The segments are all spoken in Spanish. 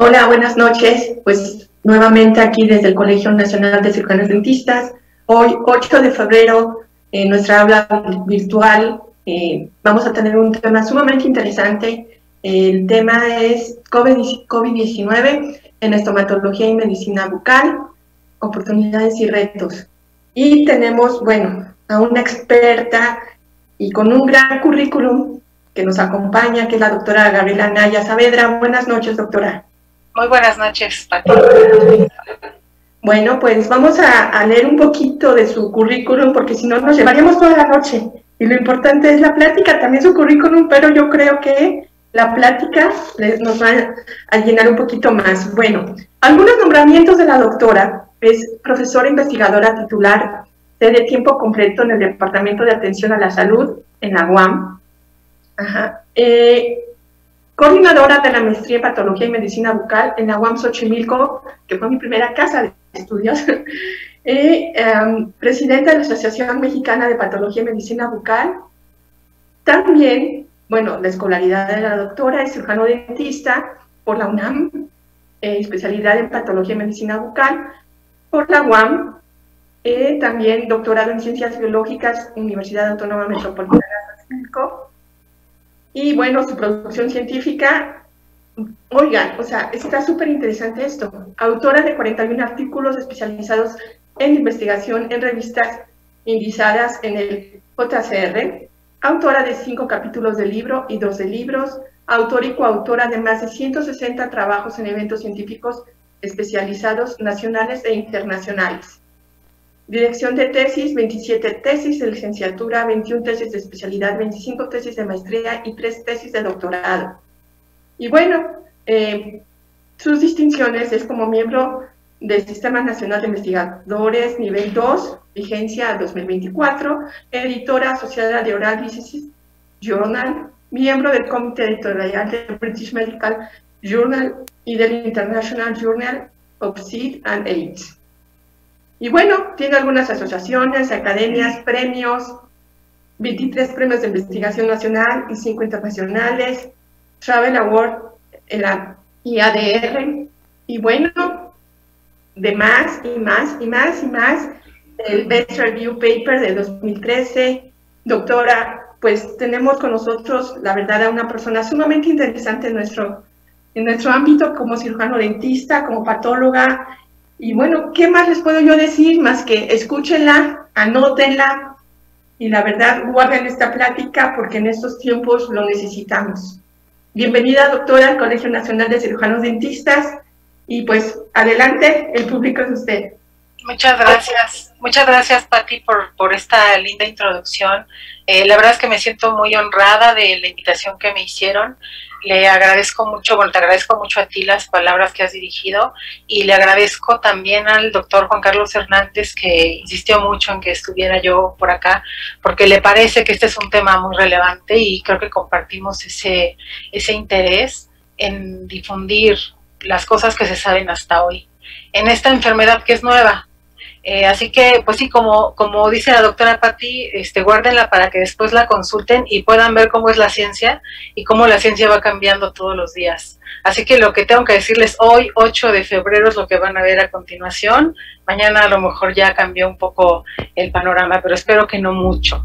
Hola, buenas noches. Pues nuevamente aquí desde el Colegio Nacional de Cirujanos Dentistas. Hoy, 8 de febrero, en nuestra aula virtual, vamos a tener un tema sumamente interesante. El tema es COVID-19 en estomatología y medicina bucal, oportunidades y retos. Y tenemos, bueno, a una experta y con un gran currículum que nos acompaña, que es la doctora Gabriela Naya Saavedra. Buenas noches, doctora. Muy buenas noches, Pati. Bueno, pues vamos a leer un poquito de su currículum, porque si no nos llevaríamos toda la noche. Y lo importante es la plática, también su currículum, pero yo creo que la plática nos va a llenar un poquito más. Bueno, algunos nombramientos de la doctora. Es profesora investigadora titular de tiempo completo en el Departamento de Atención a la Salud en la UAM. Coordinadora de la maestría en Patología y Medicina Bucal en la UAM Xochimilco, que fue mi primera casa de estudios. Presidenta de la Asociación Mexicana de Patología y Medicina Bucal. También, bueno, la escolaridad de la doctora es cirujano dentista por la UNAM, especialidad en Patología y Medicina Bucal por la UAM, también doctorado en Ciencias Biológicas, Universidad Autónoma Metropolitana de Xochimilco. Y bueno, su producción científica, oigan, o sea, está súper interesante esto. Autora de 41 artículos especializados en investigación en revistas indizadas en el JCR, autora de 5 capítulos de libro y 2 de libros, autora y coautora de más de 160 trabajos en eventos científicos especializados nacionales e internacionales. Dirección de tesis, 27 tesis de licenciatura, 21 tesis de especialidad, 25 tesis de maestría y 3 tesis de doctorado. Y bueno, sus distinciones es como miembro del Sistema Nacional de Investigadores Nivel 2, vigencia 2024, editora asociada de Oral Diseases Journal, miembro del comité editorial del British Medical Journal y del International Journal of Seed and AIDS. Y bueno, tiene algunas asociaciones, academias, premios, 23 premios de investigación nacional y 5 internacionales, Travel Award en la IADR, y bueno, de más y más y más y más, el Best Review Paper de 2013. Doctora, pues tenemos con nosotros, la verdad, a una persona sumamente interesante en nuestro ámbito como cirujano dentista, como patóloga. Y bueno, ¿qué más les puedo yo decir? Más que escúchenla, anótenla y la verdad guarden esta plática porque en estos tiempos lo necesitamos. Bienvenida, doctora, al Colegio Nacional de Cirujanos Dentistas y pues adelante, el público es usted. Muchas gracias, Pati, por esta linda introducción. La verdad es que me siento muy honrada de la invitación que me hicieron. Le agradezco mucho, bueno, te agradezco mucho a ti las palabras que has dirigido y le agradezco también al doctor Juan Carlos Hernández que insistió mucho en que estuviera yo por acá porque le parece que este es un tema muy relevante y creo que compartimos ese interés en difundir las cosas que se saben hasta hoy en esta enfermedad que es nueva. Así que, pues sí, como dice la doctora Pati, guárdenla para que después la consulten y puedan ver cómo es la ciencia y cómo la ciencia va cambiando todos los días. Así que lo que tengo que decirles hoy, 8 de febrero, es lo que van a ver a continuación. Mañana a lo mejor ya cambió un poco el panorama, pero espero que no mucho.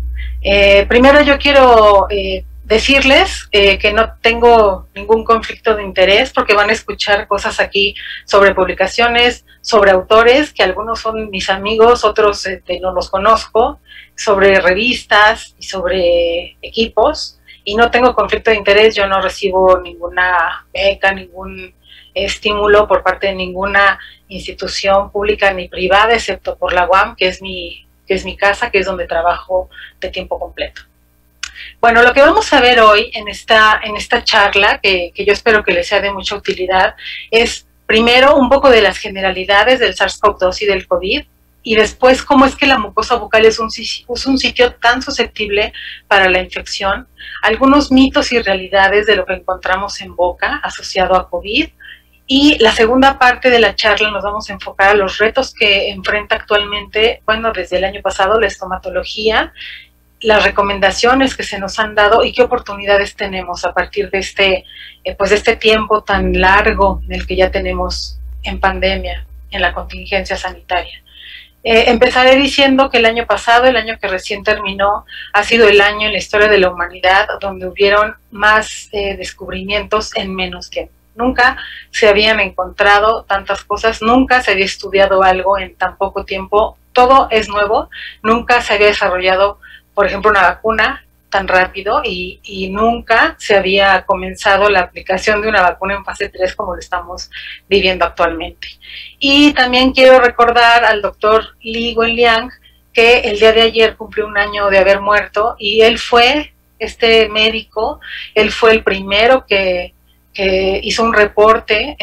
Primero yo quiero decirles que no tengo ningún conflicto de interés porque van a escuchar cosas aquí sobre publicaciones, sobre autores, que algunos son mis amigos, otros no los conozco, sobre revistas y sobre equipos, y no tengo conflicto de interés. Yo no recibo ninguna beca, ningún estímulo por parte de ninguna institución pública ni privada, excepto por la UAM, que es mi casa, que es donde trabajo de tiempo completo. Bueno, lo que vamos a ver hoy en esta charla, que yo espero que les sea de mucha utilidad, es primero un poco de las generalidades del SARS-CoV-2 y del COVID, y después cómo es que la mucosa bucal es un sitio tan susceptible para la infección, algunos mitos y realidades de lo que encontramos en boca asociado a COVID, y la segunda parte de la charla nos vamos a enfocar a los retos que enfrenta actualmente, bueno, desde el año pasado, la estomatología, las recomendaciones que se nos han dado y qué oportunidades tenemos a partir de pues de este tiempo tan largo en el que ya tenemos en pandemia, en la contingencia sanitaria. Empezaré diciendo que el año pasado, el año que recién terminó, ha sido el año en la historia de la humanidad donde hubieron más descubrimientos en menos tiempo. Nunca se habían encontrado tantas cosas, nunca se había estudiado algo en tan poco tiempo, todo es nuevo, nunca se había desarrollado, por ejemplo, una vacuna tan rápido y nunca se había comenzado la aplicación de una vacuna en fase 3 como lo estamos viviendo actualmente. Y también quiero recordar al doctor Li Wenliang, que el día de ayer cumplió un año de haber muerto, y él fue, este médico, él fue el primero que hizo un reporte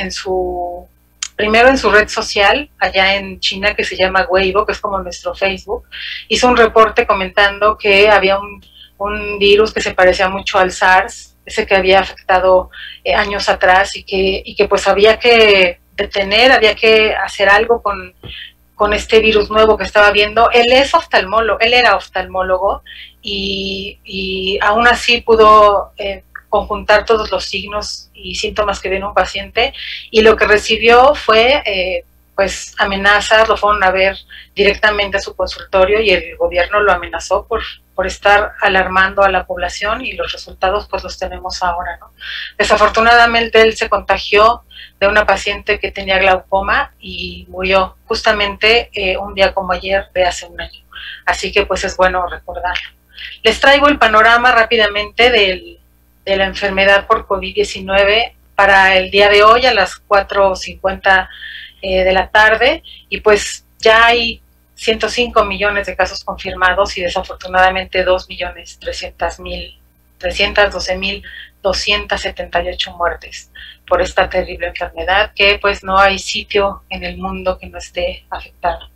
primero en su red social, allá en China, que se llama Weibo, que es como nuestro Facebook, hizo un reporte comentando que había un virus que se parecía mucho al SARS, ese que había afectado años atrás, y que pues había que detener, había que hacer algo con este virus nuevo que estaba viendo. Él era oftalmólogo, y aún así pudo conjuntar todos los signos y síntomas que viene un paciente, y lo que recibió fue pues amenazas, lo fueron a ver directamente a su consultorio y el gobierno lo amenazó por estar alarmando a la población, y los resultados pues los tenemos ahora, ¿no? Desafortunadamente él se contagió de una paciente que tenía glaucoma y murió justamente un día como ayer de hace un año, así que pues es bueno recordarlo. Les traigo el panorama rápidamente de la enfermedad por COVID-19 para el día de hoy a las 4:50 de la tarde, y pues ya hay 105 millones de casos confirmados y desafortunadamente 2.312.278 muertes por esta terrible enfermedad, que pues no hay sitio en el mundo que no esté afectado.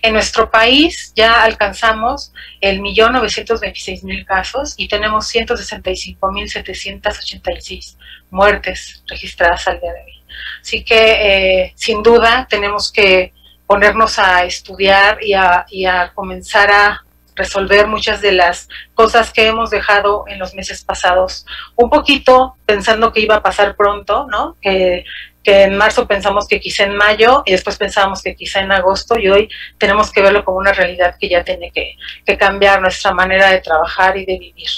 En nuestro país ya alcanzamos el 1.926.000 casos y tenemos 165.786 muertes registradas al día de hoy. Así que sin duda tenemos que ponernos a estudiar y a comenzar a resolver muchas de las cosas que hemos dejado en los meses pasados, un poquito pensando que iba a pasar pronto, ¿no? Que en marzo pensamos que quizá en mayo, y después pensábamos que quizá en agosto, y hoy tenemos que verlo como una realidad que ya tiene que cambiar nuestra manera de trabajar y de vivir.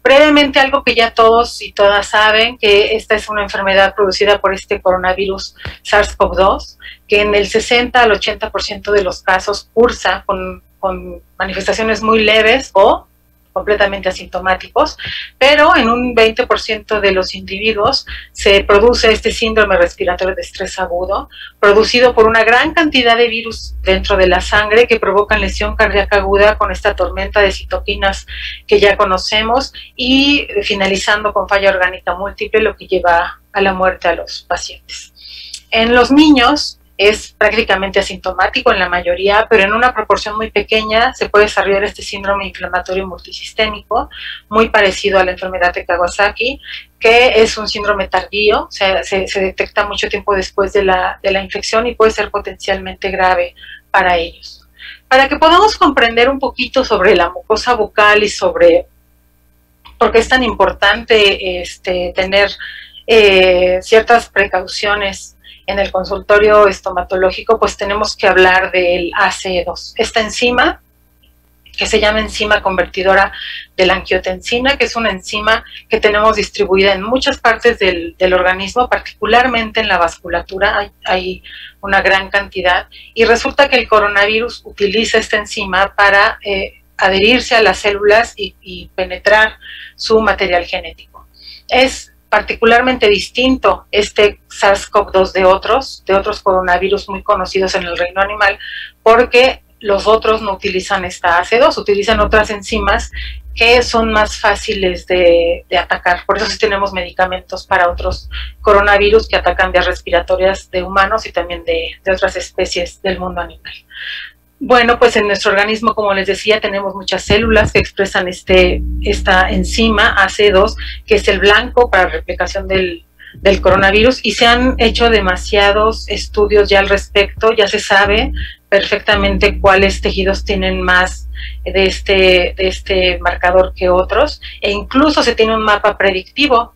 Brevemente, algo que ya todos y todas saben, que esta es una enfermedad producida por este coronavirus SARS-CoV-2, que en el 60 al 80% de los casos cursa con manifestaciones muy leves o completamente asintomáticos, pero en un 20% de los individuos se produce este síndrome respiratorio de estrés agudo, producido por una gran cantidad de virus dentro de la sangre que provocan lesión cardíaca aguda con esta tormenta de citoquinas que ya conocemos, y finalizando con falla orgánica múltiple, lo que lleva a la muerte a los pacientes. En los niños es prácticamente asintomático en la mayoría, pero en una proporción muy pequeña se puede desarrollar este síndrome inflamatorio multisistémico, muy parecido a la enfermedad de Kawasaki, que es un síndrome tardío, se detecta mucho tiempo después de la infección y puede ser potencialmente grave para ellos. Para que podamos comprender un poquito sobre la mucosa bucal y sobre por qué es tan importante tener ciertas precauciones en el consultorio estomatológico, pues tenemos que hablar del ACE2. Esta enzima, que se llama enzima convertidora de la angiotensina, que es una enzima que tenemos distribuida en muchas partes del organismo, particularmente en la vasculatura, hay una gran cantidad, y resulta que el coronavirus utiliza esta enzima para adherirse a las células y penetrar su material genético. Es particularmente distinto este SARS-CoV-2 de otros coronavirus muy conocidos en el reino animal, porque los otros no utilizan esta ACE2, utilizan otras enzimas que son más fáciles de atacar. Por eso sí tenemos medicamentos para otros coronavirus que atacan vías respiratorias de humanos y también de otras especies del mundo animal. Bueno, pues en nuestro organismo, como les decía, tenemos muchas células que expresan esta enzima ACE2, que es el blanco para replicación del coronavirus, y se han hecho demasiados estudios ya al respecto, ya se sabe perfectamente cuáles tejidos tienen más de este marcador que otros, e incluso se tiene un mapa predictivo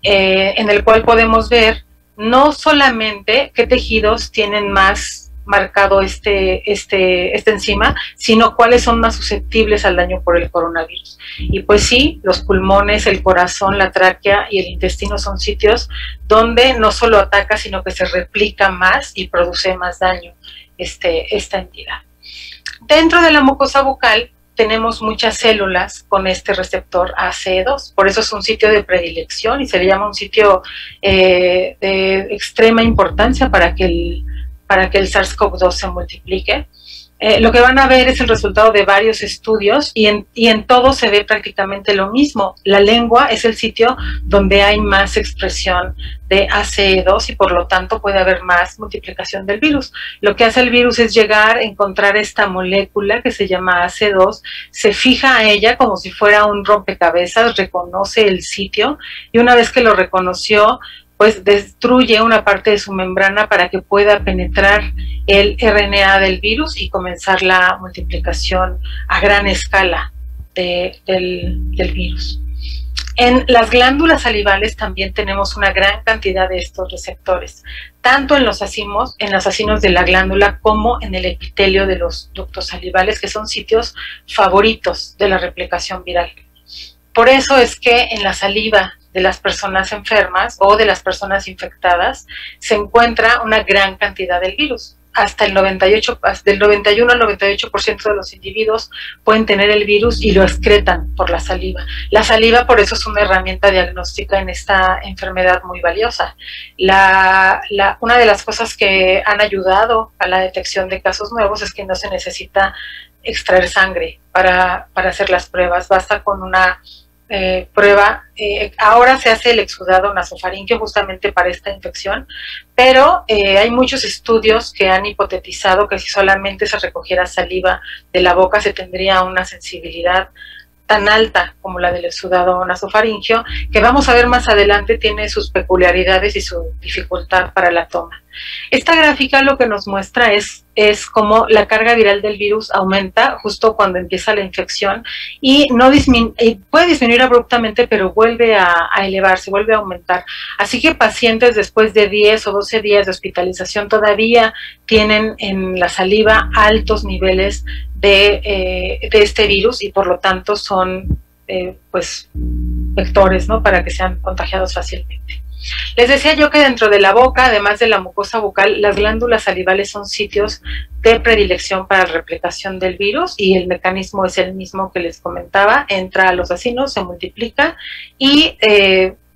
en el cual podemos ver no solamente qué tejidos tienen más marcado esta enzima, sino cuáles son más susceptibles al daño por el coronavirus. Y pues sí, los pulmones, el corazón, la tráquea y el intestino son sitios donde no solo ataca, sino que se replica más y produce más daño esta entidad. Dentro de la mucosa bucal tenemos muchas células con este receptor ACE2, por eso es un sitio de predilección y se le llama un sitio de extrema importancia para que el SARS-CoV-2 se multiplique. Lo que van a ver es el resultado de varios estudios y en todo se ve prácticamente lo mismo. La lengua es el sitio donde hay más expresión de ACE2 y por lo tanto puede haber más multiplicación del virus. Lo que hace el virus es llegar a encontrar esta molécula que se llama ACE2, se fija a ella como si fuera un rompecabezas, reconoce el sitio y una vez que lo reconoció, pues destruye una parte de su membrana para que pueda penetrar el RNA del virus y comenzar la multiplicación a gran escala del virus. En las glándulas salivales también tenemos una gran cantidad de estos receptores, tanto en los acinos de la glándula como en el epitelio de los ductos salivales, que son sitios favoritos de la replicación viral. Por eso es que en la saliva de las personas enfermas o de las personas infectadas se encuentra una gran cantidad del virus. Hasta del 91 al 98% de los individuos pueden tener el virus y lo excretan por la saliva. La saliva por eso es una herramienta diagnóstica en esta enfermedad muy valiosa. Una de las cosas que han ayudado a la detección de casos nuevos es que no se necesita extraer sangre para hacer las pruebas, basta con una prueba. Ahora se hace el exudado nasofaríngeo justamente para esta infección, pero hay muchos estudios que han hipotetizado que si solamente se recogiera saliva de la boca se tendría una sensibilidad tan alta como la del exudado nasofaríngeo, que vamos a ver más adelante tiene sus peculiaridades y su dificultad para la toma. Esta gráfica lo que nos muestra es cómo la carga viral del virus aumenta justo cuando empieza la infección y puede disminuir abruptamente, pero vuelve a elevarse, vuelve a aumentar. Así que pacientes después de 10 o 12 días de hospitalización todavía tienen en la saliva altos niveles de este virus y por lo tanto son pues vectores, ¿no?, para que sean contagiados fácilmente. Les decía yo que dentro de la boca, además de la mucosa bucal, las glándulas salivales son sitios de predilección para la replicación del virus y el mecanismo es el mismo que les comentaba, entra a los acinos, se multiplica y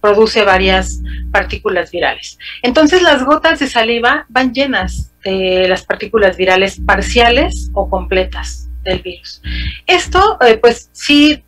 produce varias partículas virales. Entonces las gotas de saliva van llenas de las partículas virales parciales o completas del virus. Esto pues sí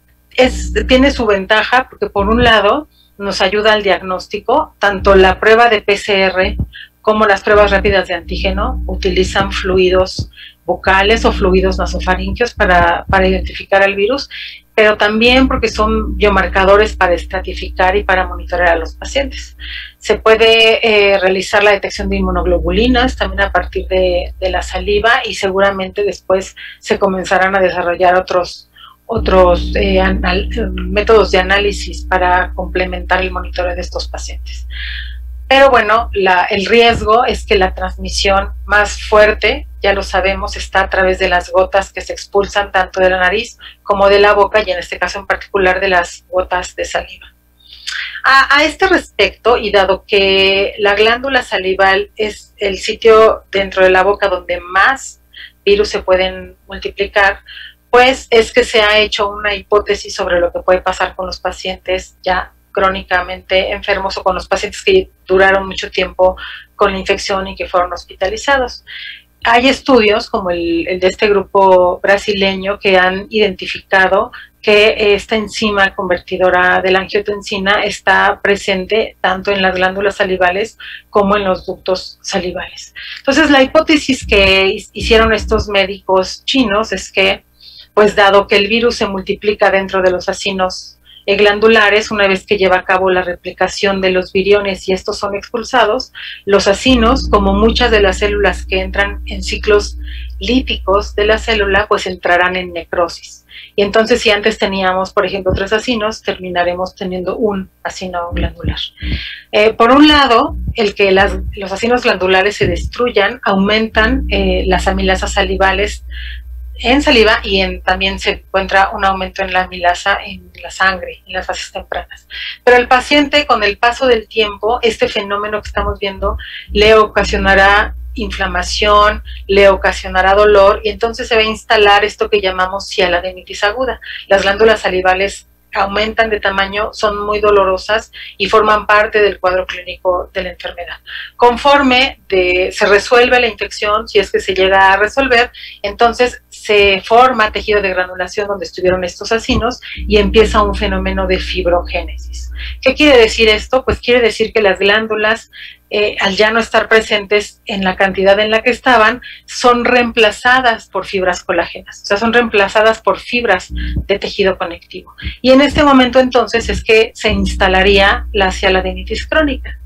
tiene su ventaja porque por un lado nos ayuda al diagnóstico, tanto la prueba de PCR como las pruebas rápidas de antígeno utilizan fluidos bucales o fluidos nasofaríngeos para identificar al virus, pero también porque son biomarcadores para estratificar y para monitorear a los pacientes. Se puede realizar la detección de inmunoglobulinas también a partir de la saliva y seguramente después se comenzarán a desarrollar otros métodos de análisis para complementar el monitoreo de estos pacientes. Pero bueno, el riesgo es que la transmisión más fuerte, ya lo sabemos, está a través de las gotas que se expulsan tanto de la nariz como de la boca y en este caso en particular de las gotas de saliva. A este respecto, y dado que la glándula salival es el sitio dentro de la boca donde más virus se pueden multiplicar, pues es que se ha hecho una hipótesis sobre lo que puede pasar con los pacientes ya crónicamente enfermos o con los pacientes que duraron mucho tiempo con la infección y que fueron hospitalizados. Hay estudios como el de este grupo brasileño que han identificado que esta enzima convertidora de la angiotensina está presente tanto en las glándulas salivales como en los ductos salivales. Entonces la hipótesis que hicieron estos médicos chinos es que pues dado que el virus se multiplica dentro de los acinos glandulares, una vez que lleva a cabo la replicación de los viriones y estos son expulsados, los acinos, como muchas de las células que entran en ciclos líticos de la célula pues entrarán en necrosis. Y entonces si antes teníamos, por ejemplo, 3 acinos, terminaremos teniendo un acino glandular. Por un lado, el que los acinos glandulares se destruyan, aumentan las amilasas salivales en saliva y también se encuentra un aumento en la amilasa en la sangre, en las fases tempranas. Pero al paciente, con el paso del tiempo, este fenómeno que estamos viendo le ocasionará inflamación, le ocasionará dolor y entonces se va a instalar esto que llamamos cialadenitis aguda. Las glándulas salivales aumentan de tamaño, son muy dolorosas y forman parte del cuadro clínico de la enfermedad. Conforme se resuelve la infección, si es que se llega a resolver, entonces se forma tejido de granulación donde estuvieron estos acinos y empieza un fenómeno de fibrogénesis. ¿Qué quiere decir esto? Pues quiere decir que las glándulas, al ya no estar presentes en la cantidad en la que estaban, son reemplazadas por fibras colágenas, o sea, son reemplazadas por fibras de tejido conectivo. Y en este momento entonces es que se instalaría la cialadenitis crónica.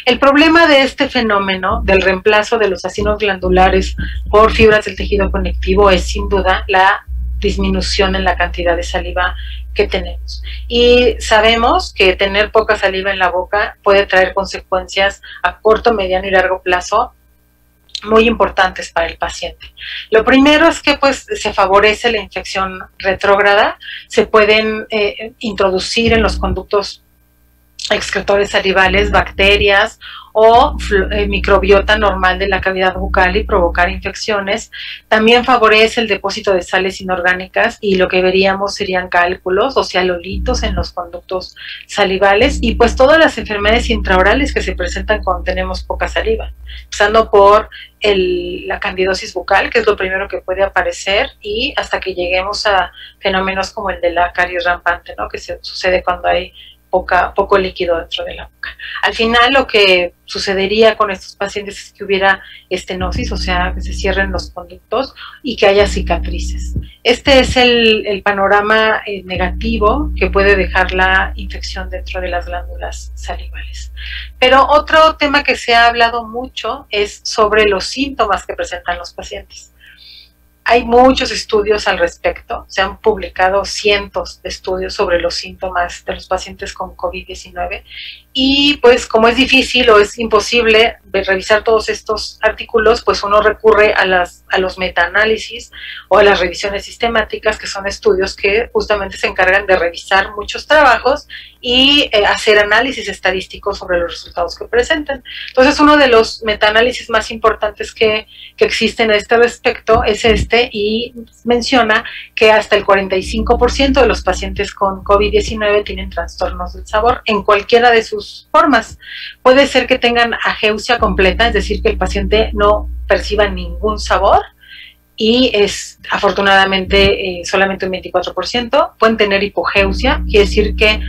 El problema de este fenómeno del reemplazo de los acinos glandulares por fibras del tejido conectivo es sin duda la disminución en la cantidad de saliva que tenemos. Y sabemos que tener poca saliva en la boca puede traer consecuencias a corto, mediano y largo plazo muy importantes para el paciente. Lo primero es que pues se favorece la infección retrógrada, se pueden introducir en los conductos excretores salivales bacterias o microbiota normal de la cavidad bucal y provocar infecciones. También favorece el depósito de sales inorgánicas y lo que veríamos serían cálculos o cialolitos en los conductos salivales y pues todas las enfermedades intraorales que se presentan cuando tenemos poca saliva, empezando por la candidosis bucal, que es lo primero que puede aparecer, y hasta que lleguemos a fenómenos como el de la caries rampante, ¿no? Que sucede cuando hay poco líquido dentro de la boca. Al final lo que sucedería con estos pacientes es que hubiera estenosis, o sea, que se cierren los conductos y que haya cicatrices. Este es el panorama negativo que puede dejar la infección dentro de las glándulas salivales. Pero otro tema que se ha hablado mucho es sobre los síntomas que presentan los pacientes. Hay muchos estudios al respecto, se han publicado cientos de estudios sobre los síntomas de los pacientes con COVID-19 y pues como es difícil o es imposible revisar todos estos artículos, pues uno recurre a los metaanálisis o a las revisiones sistemáticas, que son estudios que justamente se encargan de revisar muchos trabajos y hacer análisis estadísticos sobre los resultados que presentan. Entonces uno de los metaanálisis más importantes que existen a este respecto es y menciona que hasta el 45% de los pacientes con COVID-19 tienen trastornos del sabor en cualquiera de sus formas. Puede ser que tengan ageusia completa, es decir, que el paciente no perciba ningún sabor, y es afortunadamente solamente un 24%. Pueden tener hipogeusia, quiere decir que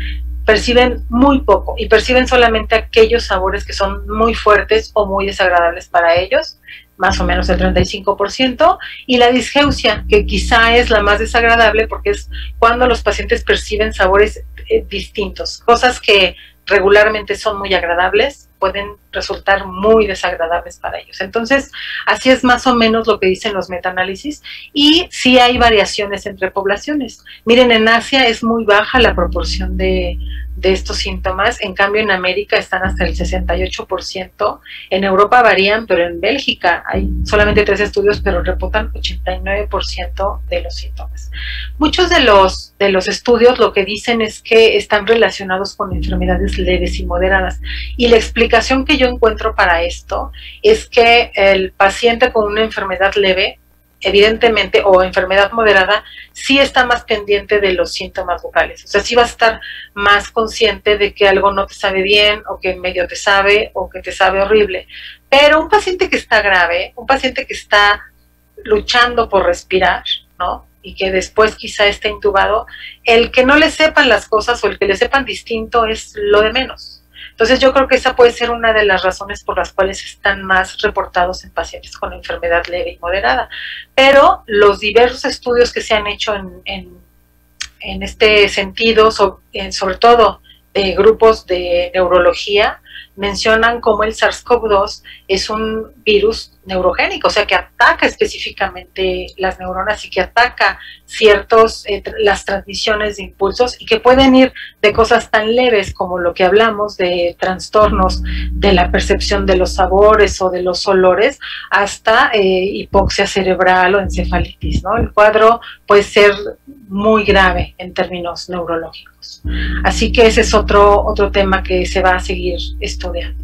perciben muy poco y perciben solamente aquellos sabores que son muy fuertes o muy desagradables para ellos, más o menos el 35%, y la disgeusia, que quizá es la más desagradable porque es cuando los pacientes perciben sabores distintos, cosas que regularmente son muy agradables, pueden resultar muy desagradables para ellos. Entonces, así es más o menos lo que dicen los metaanálisis, y sí hay variaciones entre poblaciones. Miren, en Asia es muy baja la proporción de estos síntomas, en cambio en América están hasta el 68%, en Europa varían, pero en Bélgica hay solamente 3 estudios, pero reportan 89% de los síntomas. Muchos de los estudios lo que dicen es que están relacionados con enfermedades leves y moderadas, y la explicación que yo encuentro para esto es que el paciente con una enfermedad leve, evidentemente, o enfermedad moderada, sí está más pendiente de los síntomas bucales. O sea, sí va a estar más consciente de que algo no te sabe bien, o que medio te sabe, o que te sabe horrible. Pero un paciente que está grave, un paciente que está luchando por respirar, ¿no? Y que después quizá esté intubado, el que no le sepan las cosas o el que le sepan distinto es lo de menos. Entonces yo creo que esa puede ser una de las razones por las cuales están más reportados en pacientes con enfermedad leve y moderada. Pero los diversos estudios que se han hecho en este sentido, sobre todo de grupos de neurología, mencionan cómo el SARS-CoV-2 es un virus neurogénico, o sea, que ataca específicamente las neuronas y que ataca las transmisiones de impulsos, y que pueden ir de cosas tan leves como lo que hablamos de trastornos de la percepción de los sabores o de los olores, hasta hipoxia cerebral o encefalitis, ¿no? El cuadro puede ser muy grave en términos neurológicos. Así que ese es otro tema que se va a seguir estudiando.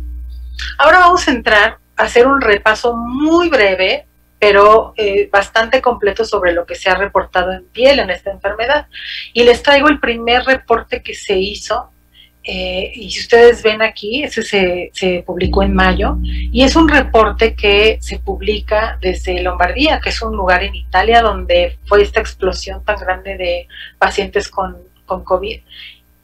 Ahora vamos a entrar a hacer un repaso muy breve, pero bastante completo sobre lo que se ha reportado en piel en esta enfermedad. Y les traigo el primer reporte que se hizo, y si ustedes ven aquí, ese se publicó en mayo, y es un reporte que se publica desde Lombardía, que es un lugar en Italia donde fue esta explosión tan grande de pacientes con COVID.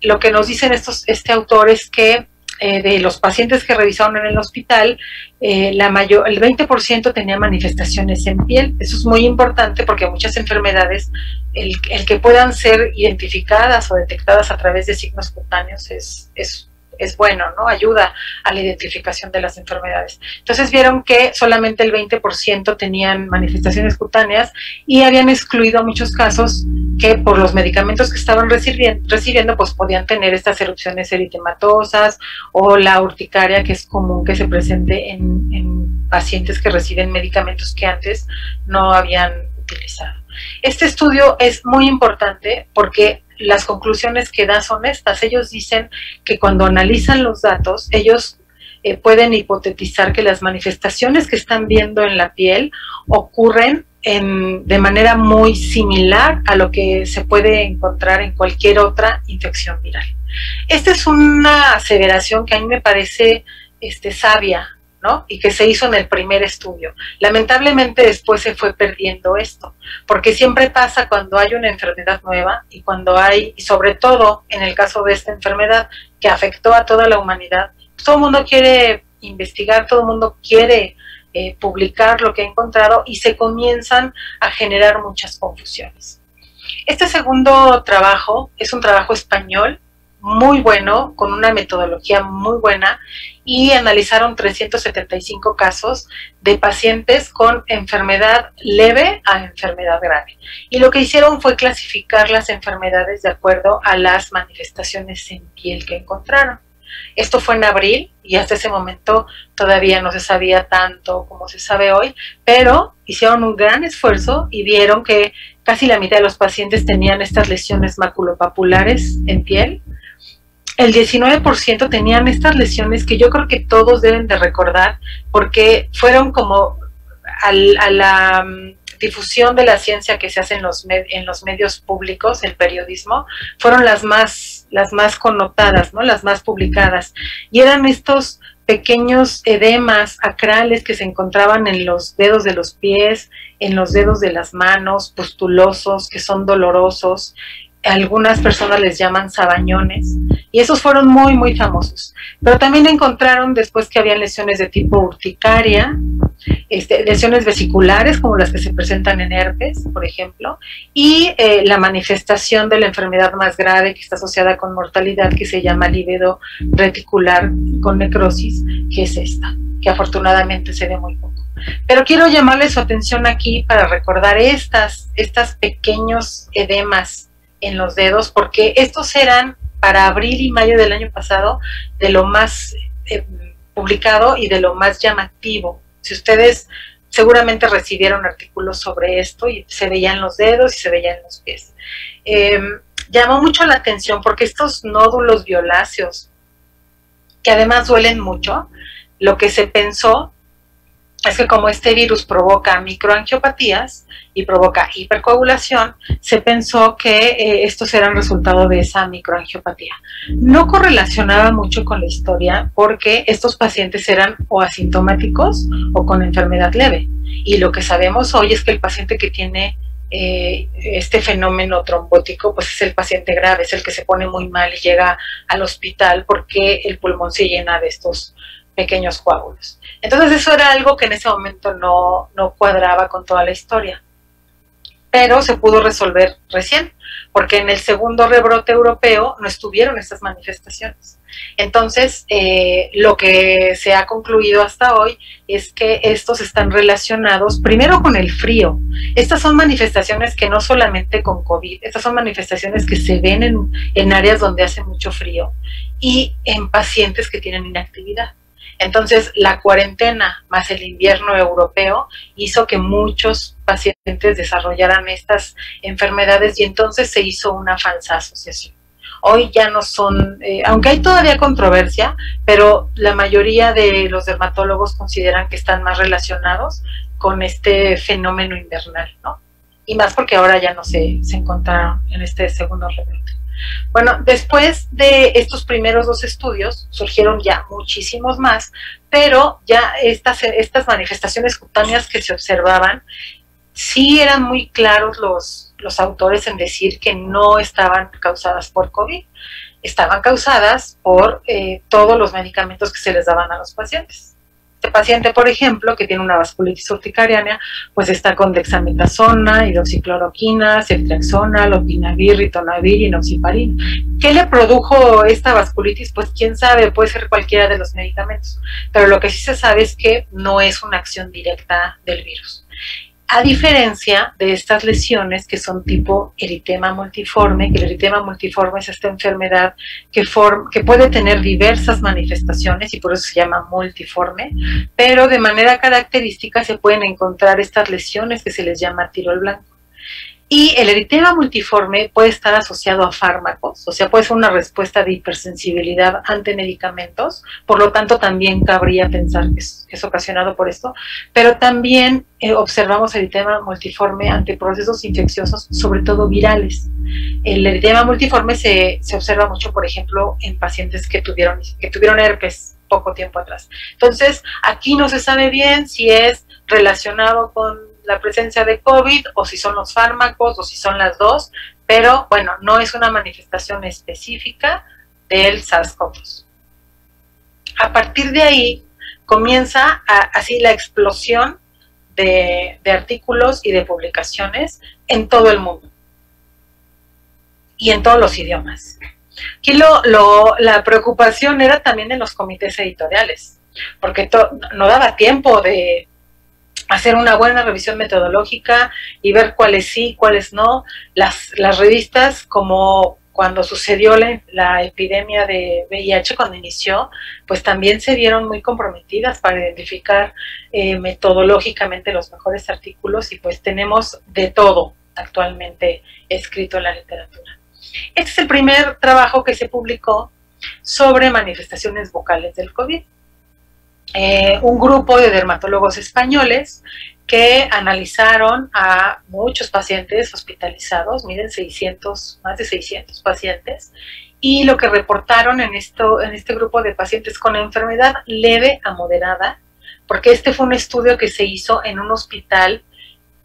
Lo que nos dicen este autor es que de los pacientes que revisaron en el hospital, el 20% tenía manifestaciones en piel. Eso es muy importante porque muchas enfermedades, el que puedan ser identificadas o detectadas a través de signos cutáneos es bueno, ¿no? Ayuda a la identificación de las enfermedades. Entonces vieron que solamente el 20% tenían manifestaciones cutáneas, y habían excluido muchos casos que por los medicamentos que estaban recibiendo pues podían tener estas erupciones eritematosas o la urticaria, que es común que se presente en pacientes que reciben medicamentos que antes no habían utilizado. Este estudio es muy importante porque las conclusiones que da son estas. Ellos dicen que cuando analizan los datos, ellos pueden hipotetizar que las manifestaciones que están viendo en la piel ocurren de manera muy similar a lo que se puede encontrar en cualquier otra infección viral. Esta es una aseveración que a mí me parece sabia, ¿no? Y que se hizo en el primer estudio. Lamentablemente después se fue perdiendo esto, porque siempre pasa cuando hay una enfermedad nueva y sobre todo en el caso de esta enfermedad que afectó a toda la humanidad, pues todo el mundo quiere investigar, todo el mundo quiere publicar lo que ha encontrado, y se comienzan a generar muchas confusiones. Este segundo trabajo es un trabajo español muy bueno, con una metodología muy buena, y analizaron 375 casos de pacientes con enfermedad leve a enfermedad grave. Y lo que hicieron fue clasificar las enfermedades de acuerdo a las manifestaciones en piel que encontraron. Esto fue en abril, y hasta ese momento todavía no se sabía tanto como se sabe hoy, pero hicieron un gran esfuerzo y vieron que casi la mitad de los pacientes tenían estas lesiones maculopapulares en piel. El 19% tenían estas lesiones que yo creo que todos deben de recordar, porque fueron como a la difusión de la ciencia que se hace en los medios públicos, el periodismo, fueron las más connotadas, ¿no? Las más publicadas. Y eran estos pequeños edemas acrales que se encontraban en los dedos de los pies, en los dedos de las manos, pustulosos, que son dolorosos. Algunas personas les llaman sabañones, y esos fueron muy, muy famosos. Pero también encontraron después que había lesiones de tipo urticaria, lesiones vesiculares como las que se presentan en herpes, por ejemplo, y la manifestación de la enfermedad más grave que está asociada con mortalidad, que se llama lívido reticular con necrosis, que es esta, que afortunadamente se ve muy poco. Pero quiero llamarle su atención aquí para recordar estas pequeños edemas en los dedos, porque estos eran para abril y mayo del año pasado de lo más publicado y de lo más llamativo. Si ustedes seguramente recibieron artículos sobre esto, y se veían los dedos y se veían los pies. Llamó mucho la atención porque estos nódulos violáceos, que además duelen mucho, lo que se pensó es que como este virus provoca microangiopatías y provoca hipercoagulación, se pensó que estos eran resultado de esa microangiopatía. No correlacionaba mucho con la historia porque estos pacientes eran o asintomáticos o con enfermedad leve. Y lo que sabemos hoy es que el paciente que tiene este fenómeno trombótico, pues es el paciente grave, es el que se pone muy mal y llega al hospital porque el pulmón se llena de estos pequeños coágulos. Entonces eso era algo que en ese momento no cuadraba con toda la historia, pero se pudo resolver recién, porque en el segundo rebrote europeo no estuvieron estas manifestaciones. Entonces, lo que se ha concluido hasta hoy es que estos están relacionados primero con el frío. Estas son manifestaciones que no solamente con COVID, estas son manifestaciones que se ven en áreas donde hace mucho frío y en pacientes que tienen inactividad. Entonces, la cuarentena más el invierno europeo hizo que muchos pacientes desarrollaran estas enfermedades y entonces se hizo una falsa asociación. Hoy ya no son, aunque hay todavía controversia, pero la mayoría de los dermatólogos consideran que están más relacionados con este fenómeno invernal, ¿no? Y más porque ahora ya no se encontraron en este segundo rebrote. Bueno, después de estos primeros 2 estudios, surgieron ya muchísimos más, pero ya estas manifestaciones cutáneas que se observaban, sí eran muy claros los autores en decir que no estaban causadas por COVID, estaban causadas por todos los medicamentos que se les daban a los pacientes. Este paciente, por ejemplo, que tiene una vasculitis urticariana, pues está con dexametasona, hidroxicloroquina, ceftriaxona, lopinavir, ritonavir y enoxaparin. ¿Qué le produjo esta vasculitis? Pues quién sabe, puede ser cualquiera de los medicamentos, pero lo que sí se sabe es que no es una acción directa del virus. A diferencia de estas lesiones que son tipo eritema multiforme, que el eritema multiforme es esta enfermedad que puede tener diversas manifestaciones y por eso se llama multiforme, pero de manera característica se pueden encontrar estas lesiones que se les llama tirol blanco. Y el eritema multiforme puede estar asociado a fármacos, o sea, puede ser una respuesta de hipersensibilidad ante medicamentos, por lo tanto también cabría pensar que es ocasionado por esto, pero también observamos eritema multiforme ante procesos infecciosos, sobre todo virales. El eritema multiforme se observa mucho, por ejemplo, en pacientes que tuvieron herpes poco tiempo atrás. Entonces, aquí no se sabe bien si es relacionado con la presencia de COVID, o si son los fármacos, o si son las dos, pero bueno, no es una manifestación específica del SARS-CoV-2. A partir de ahí comienza así la explosión de artículos y de publicaciones en todo el mundo y en todos los idiomas. Aquí la preocupación era también en los comités editoriales, porque no daba tiempo de hacer una buena revisión metodológica y ver cuáles sí, cuáles no. Las revistas, como cuando sucedió la epidemia de VIH, cuando inició, pues también se vieron muy comprometidas para identificar metodológicamente los mejores artículos y pues tenemos de todo actualmente escrito en la literatura. Este es el primer trabajo que se publicó sobre manifestaciones vocales del COVID. Un grupo de dermatólogos españoles que analizaron a muchos pacientes hospitalizados, miren, más de 600 pacientes, y lo que reportaron en este grupo de pacientes con enfermedad leve a moderada, porque este fue un estudio que se hizo en un hospital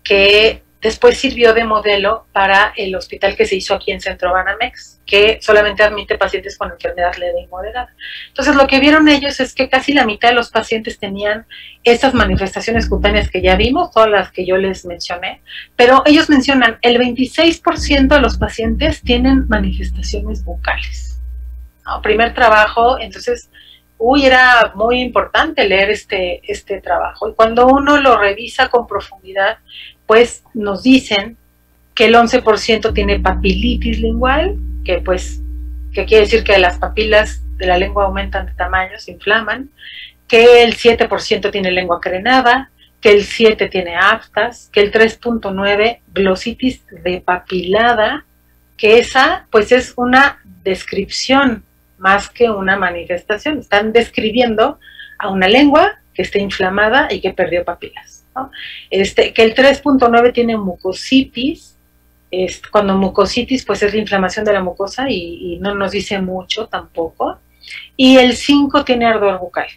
que después sirvió de modelo para el hospital que se hizo aquí en Centro Banamex, que solamente admite pacientes con enfermedad leve y moderada. Entonces, lo que vieron ellos es que casi la mitad de los pacientes tenían esas manifestaciones cutáneas que ya vimos, todas las que yo les mencioné, pero ellos mencionan el 26% de los pacientes tienen manifestaciones bucales. ¿No? Primer trabajo, entonces, era muy importante leer este trabajo. Y cuando uno lo revisa con profundidad, pues nos dicen que el 11% tiene papilitis lingual, que quiere decir que las papilas de la lengua aumentan de tamaño, se inflaman, que el 7% tiene lengua crenada, que el 7% tiene aftas, que el 3.9% glositis repapilada, que esa pues es una descripción más que una manifestación. Están describiendo a una lengua que está inflamada y que perdió papilas, ¿no? Que el 3.9 tiene mucositis. Cuando mucositis pues es la inflamación de la mucosa y no nos dice mucho tampoco, y el 5 tiene ardor bucal.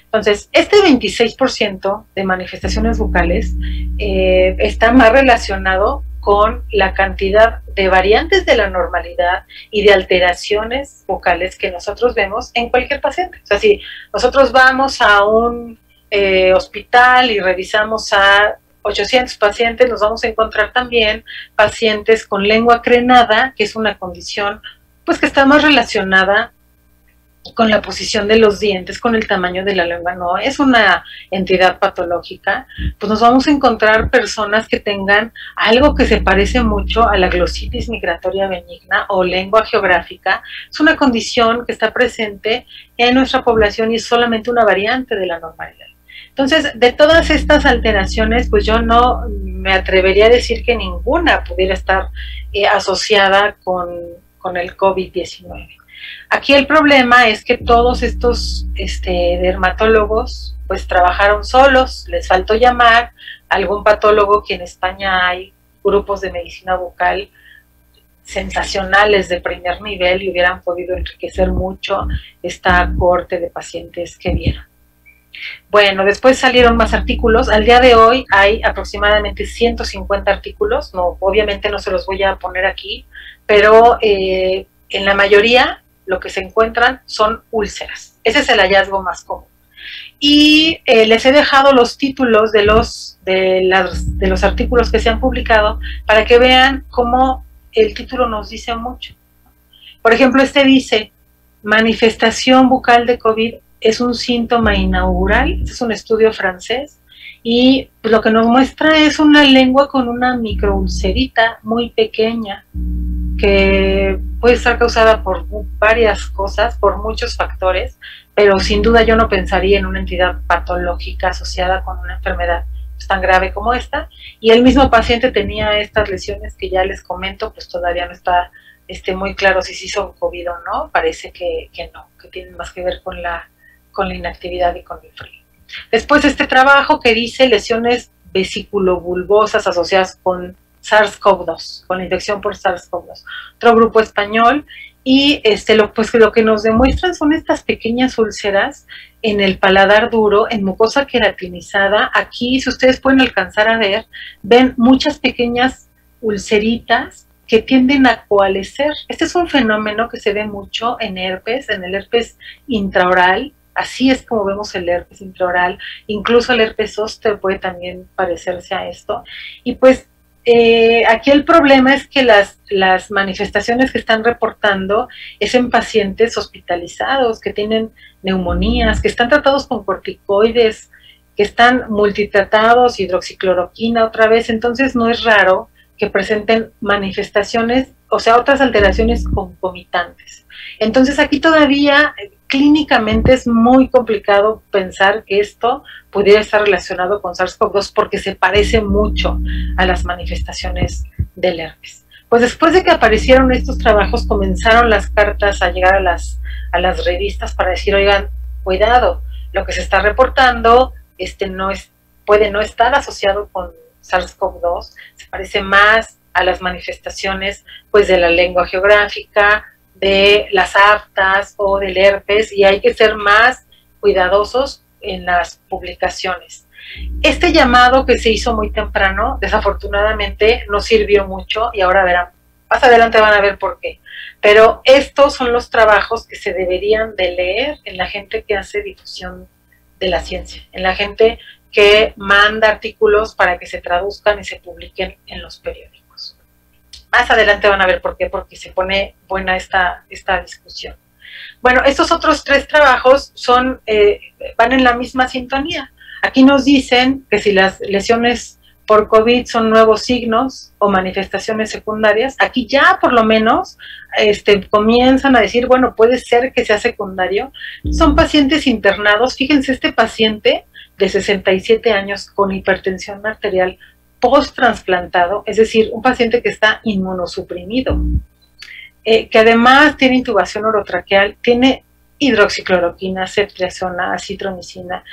Entonces, este 26% de manifestaciones bucales está más relacionado con la cantidad de variantes de la normalidad y de alteraciones vocales que nosotros vemos en cualquier paciente. O sea, si nosotros vamos a un hospital y revisamos a 800 pacientes, nos vamos a encontrar también pacientes con lengua crenada, que es una condición pues que está más relacionada con la posición de los dientes, con el tamaño de la lengua, no es una entidad patológica, pues nos vamos a encontrar personas que tengan algo que se parece mucho a la glositis migratoria benigna o lengua geográfica. Es una condición que está presente en nuestra población y es solamente una variante de la normalidad. Entonces, de todas estas alteraciones, pues yo no me atrevería a decir que ninguna pudiera estar asociada con el COVID-19. Aquí el problema es que todos estos dermatólogos pues trabajaron solos, les faltó llamar a algún patólogo, que en España hay grupos de medicina bucal sensacionales de primer nivel y hubieran podido enriquecer mucho esta cohorte de pacientes que vieron. Bueno, después salieron más artículos. Al día de hoy hay aproximadamente 150 artículos, no, obviamente no se los voy a poner aquí, pero en la mayoría lo que se encuentran son úlceras. Ese es el hallazgo más común. Y les he dejado los títulos de los artículos que se han publicado para que vean cómo el título nos dice mucho. Por ejemplo, este dice: manifestación bucal de COVID es un síntoma inaugural. Este es un estudio francés y lo que nos muestra es una lengua con una microulcerita muy pequeña que puede estar causada por varias cosas, por muchos factores, pero sin duda yo no pensaría en una entidad patológica asociada con una enfermedad tan grave como esta. Y el mismo paciente tenía estas lesiones que ya les comento, pues todavía no está muy claro si sí son COVID o no. Parece que no, que tienen más que ver con la inactividad y con el frío. Después este trabajo que dice lesiones vesiculobulbosas asociadas con SARS-CoV-2, con la infección por SARS-CoV-2. Otro grupo español, y lo que nos demuestran son estas pequeñas úlceras en el paladar duro, en mucosa queratinizada. Aquí, si ustedes pueden alcanzar a ver, ven muchas pequeñas ulceritas que tienden a coalescer. Este es un fenómeno que se ve mucho en herpes, en el herpes intraoral. Así es como vemos el herpes intraoral, incluso el herpes zóster puede también parecerse a esto. Y pues aquí el problema es que las manifestaciones que están reportando es en pacientes hospitalizados, que tienen neumonías, que están tratados con corticoides, que están multitratados, hidroxicloroquina otra vez. Entonces no es raro que presenten manifestaciones, o sea, otras alteraciones concomitantes. Entonces aquí todavía clínicamente es muy complicado pensar que esto pudiera estar relacionado con SARS-CoV-2 porque se parece mucho a las manifestaciones del herpes. Pues después de que aparecieron estos trabajos, comenzaron las cartas a llegar a las revistas para decir: oigan, cuidado, lo que se está reportando puede no estar asociado con SARS-CoV-2, se parece más a las manifestaciones pues de la lengua geográfica, de las aftas o del herpes, y hay que ser más cuidadosos en las publicaciones. Este llamado que se hizo muy temprano, desafortunadamente no sirvió mucho, y ahora verán, más adelante van a ver por qué. Pero estos son los trabajos que se deberían de leer en la gente que hace difusión de la ciencia, en la gente que manda artículos para que se traduzcan y se publiquen en los periódicos. Más adelante van a ver por qué, porque se pone buena esta discusión. Bueno, estos otros tres trabajos van en la misma sintonía. Aquí nos dicen que si las lesiones por COVID son nuevos signos o manifestaciones secundarias, aquí ya por lo menos comienzan a decir, bueno, puede ser que sea secundario. Son pacientes internados. Fíjense, este paciente de 67 años con hipertensión arterial post-trasplantado, es decir, un paciente que está inmunosuprimido, que además tiene intubación orotraqueal, tiene hidroxicloroquina, ceftriaxona, acitromicina,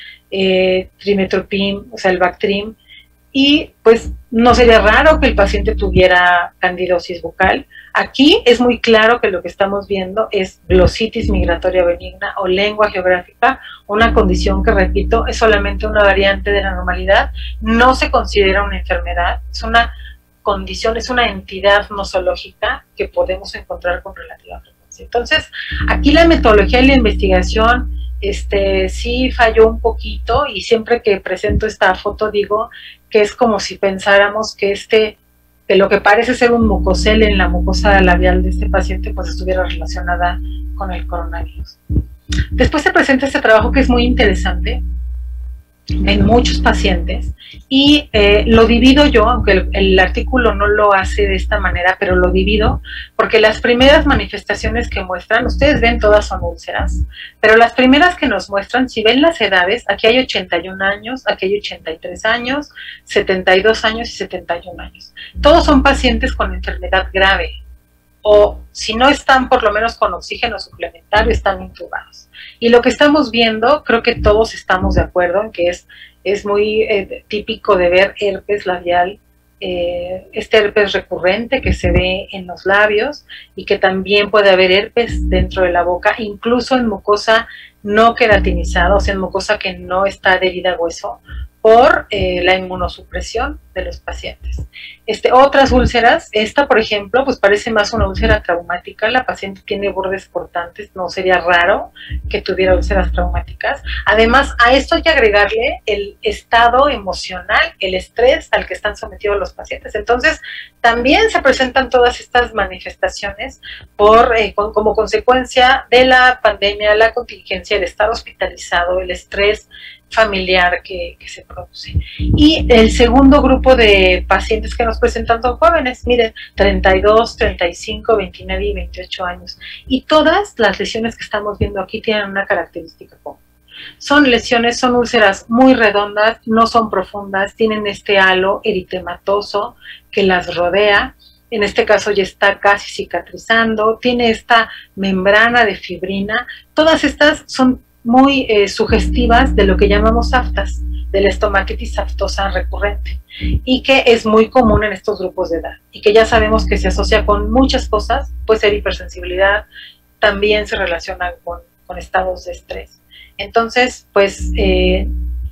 trimethoprim, o sea, el Bactrim, y pues no sería raro que el paciente tuviera candidosis bucal. Aquí es muy claro que lo que estamos viendo es glositis migratoria benigna o lengua geográfica, una condición que, repito, es solamente una variante de la normalidad, no se considera una enfermedad, es una condición, es una entidad nosológica que podemos encontrar con relativa frecuencia. Entonces, aquí la metodología y la investigación sí falló un poquito, y siempre que presento esta foto digo que es como si pensáramos que que lo que parece ser un mucosel en la mucosa labial de este paciente pues estuviera relacionada con el coronavirus. Después se presenta este trabajo que es muy interesante, en muchos pacientes, y lo divido yo, aunque el artículo no lo hace de esta manera, pero lo divido porque las primeras manifestaciones que muestran, ustedes ven todas son úlceras, pero las primeras que nos muestran, si ven las edades, aquí hay 81 años, aquí hay 83 años, 72 años y 71 años. Todos son pacientes con enfermedad grave, o si no están por lo menos con oxígeno suplementario, están intubados. Y lo que estamos viendo, creo que todos estamos de acuerdo en que es muy típico de ver herpes labial, este herpes recurrente que se ve en los labios, y que también puede haber herpes dentro de la boca, incluso en mucosa no queratinizada, o sea, en mucosa que no está adherida a hueso, por la inmunosupresión de los pacientes. Otras úlceras, esta por ejemplo, pues parece más una úlcera traumática, la paciente tiene bordes cortantes, no sería raro que tuviera úlceras traumáticas. Además, a esto hay que agregarle el estado emocional, el estrés al que están sometidos los pacientes. Entonces, también se presentan todas estas manifestaciones como consecuencia de la pandemia, la contingencia, el estar hospitalizado, el estrés familiar que se produce. Y el segundo grupo de pacientes que nos presentan son jóvenes, miren, 32, 35, 29 y 28 años. Y todas las lesiones que estamos viendo aquí tienen una característica común. Son lesiones, son úlceras muy redondas, no son profundas, tienen este halo eritematoso que las rodea. En este caso ya está casi cicatrizando, tiene esta membrana de fibrina. Todas estas son muy sugestivas de lo que llamamos aftas, de la estomatitis aftosa recurrente, y que es muy común en estos grupos de edad, y que ya sabemos que se asocia con muchas cosas, puede ser hipersensibilidad, también se relaciona con estados de estrés. Entonces, pues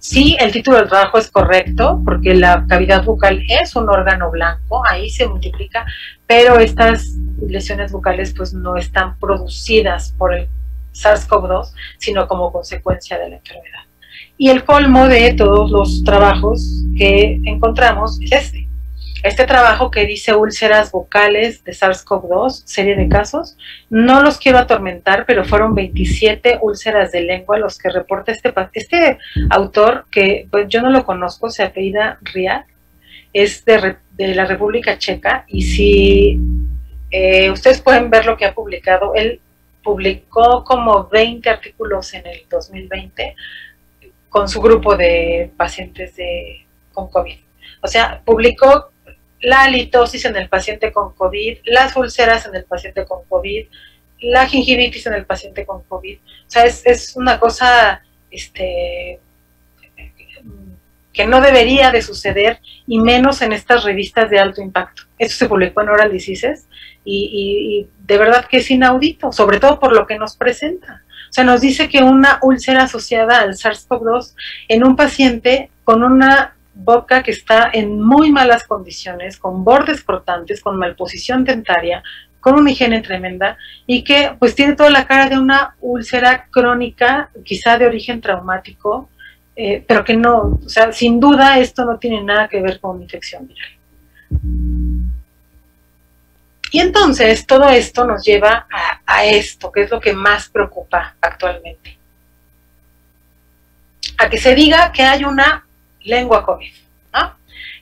sí, el título del trabajo es correcto, porque la cavidad bucal es un órgano blanco, ahí se multiplica, pero estas lesiones bucales pues no están producidas por el SARS-CoV-2, sino como consecuencia de la enfermedad. Y el colmo de todos los trabajos que encontramos es este trabajo que dice úlceras bucales de SARS-CoV-2, serie de casos. No los quiero atormentar, pero fueron 27 úlceras de lengua los que reporta este autor, que pues yo no lo conozco, se apellida Riad, es de la República Checa, y si ustedes pueden ver lo que ha publicado, él publicó como 20 artículos en el 2020 con su grupo de pacientes con COVID. O sea, publicó la halitosis en el paciente con COVID, las úlceras en el paciente con COVID, la gingivitis en el paciente con COVID. O sea, es una cosa que no debería de suceder, y menos en estas revistas de alto impacto. Esto se publicó en Oral Diseases, y de verdad que es inaudito, sobre todo por lo que nos presenta. O sea, nos dice que una úlcera asociada al SARS-CoV-2 en un paciente con una boca que está en muy malas condiciones, con bordes cortantes, con malposición dentaria, con una higiene tremenda, y que pues tiene toda la cara de una úlcera crónica, quizá de origen traumático, pero que no, o sea, sin duda esto no tiene nada que ver con una infección viral. Y entonces todo esto nos lleva a esto, que es lo que más preocupa actualmente. A que se diga que hay una lengua COVID, ¿no?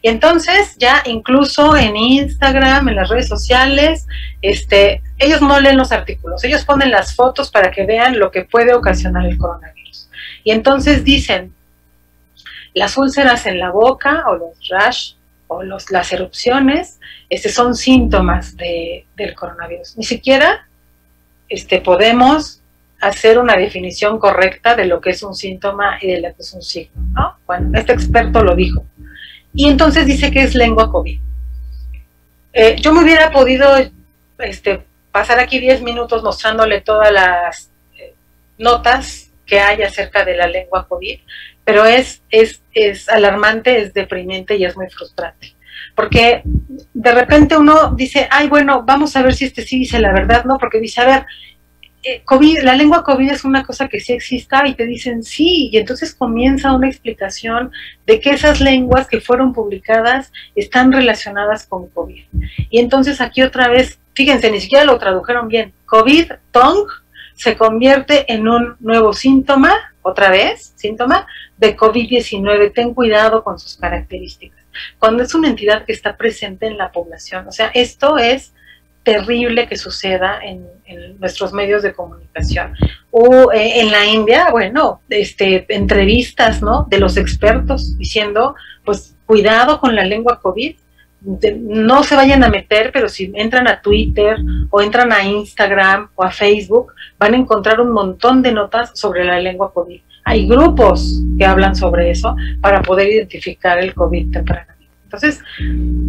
Y entonces ya incluso en Instagram, en las redes sociales, ellos no leen los artículos, ellos ponen las fotos para que vean lo que puede ocasionar el coronavirus. Y entonces dicen, las úlceras en la boca, o los rash, o las erupciones, son síntomas del coronavirus. Ni siquiera podemos hacer una definición correcta de lo que es un síntoma y de lo que es un signo, ¿no? Bueno, este experto lo dijo. Y entonces dice que es lengua COVID. Yo me hubiera podido pasar aquí 10 minutos mostrándole todas las notas que hay acerca de la lengua COVID, pero es alarmante, es deprimente y es muy frustrante. Porque de repente uno dice, ay, bueno, vamos a ver si sí dice la verdad, ¿no? Porque dice, a ver, COVID, la lengua COVID es una cosa que sí exista, y te dicen sí, y entonces comienza una explicación de que esas lenguas que fueron publicadas están relacionadas con COVID. Y entonces aquí otra vez, fíjense, ni siquiera lo tradujeron bien, COVID tongue se convierte en un nuevo síntoma, otra vez, síntoma de COVID-19. Ten cuidado con sus características. Cuando es una entidad que está presente en la población, o sea, esto es terrible que suceda en nuestros medios de comunicación. O en la India, bueno, entrevistas, ¿no?, de los expertos diciendo, pues, cuidado con la lengua COVID, no se vayan a meter, pero si entran a Twitter o entran a Instagram o a Facebook, van a encontrar un montón de notas sobre la lengua COVID. Hay grupos que hablan sobre eso para poder identificar el COVID tempranamente. Entonces,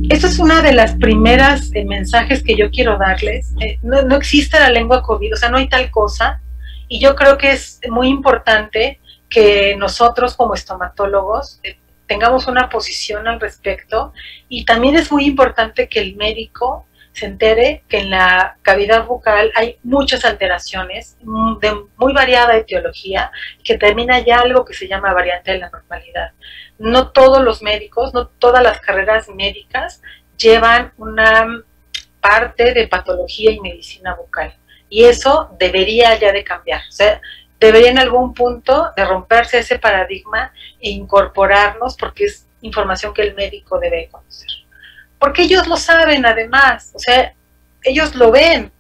eso es una de las primeras mensajes que yo quiero darles. No existe la lengua COVID, o sea, no hay tal cosa, y yo creo que es muy importante que nosotros como estomatólogos tengamos una posición al respecto, y también es muy importante que el médico se entere que en la cavidad bucal hay muchas alteraciones de muy variada etiología, que termina ya algo que se llama variante de la normalidad. No todos los médicos, no todas las carreras médicas llevan una parte de patología y medicina bucal, y eso debería ya de cambiar. O sea, debería en algún punto de romperse ese paradigma e incorporarnos, porque es información que el médico debe conocer. Porque ellos lo saben además, o sea, ellos lo ven.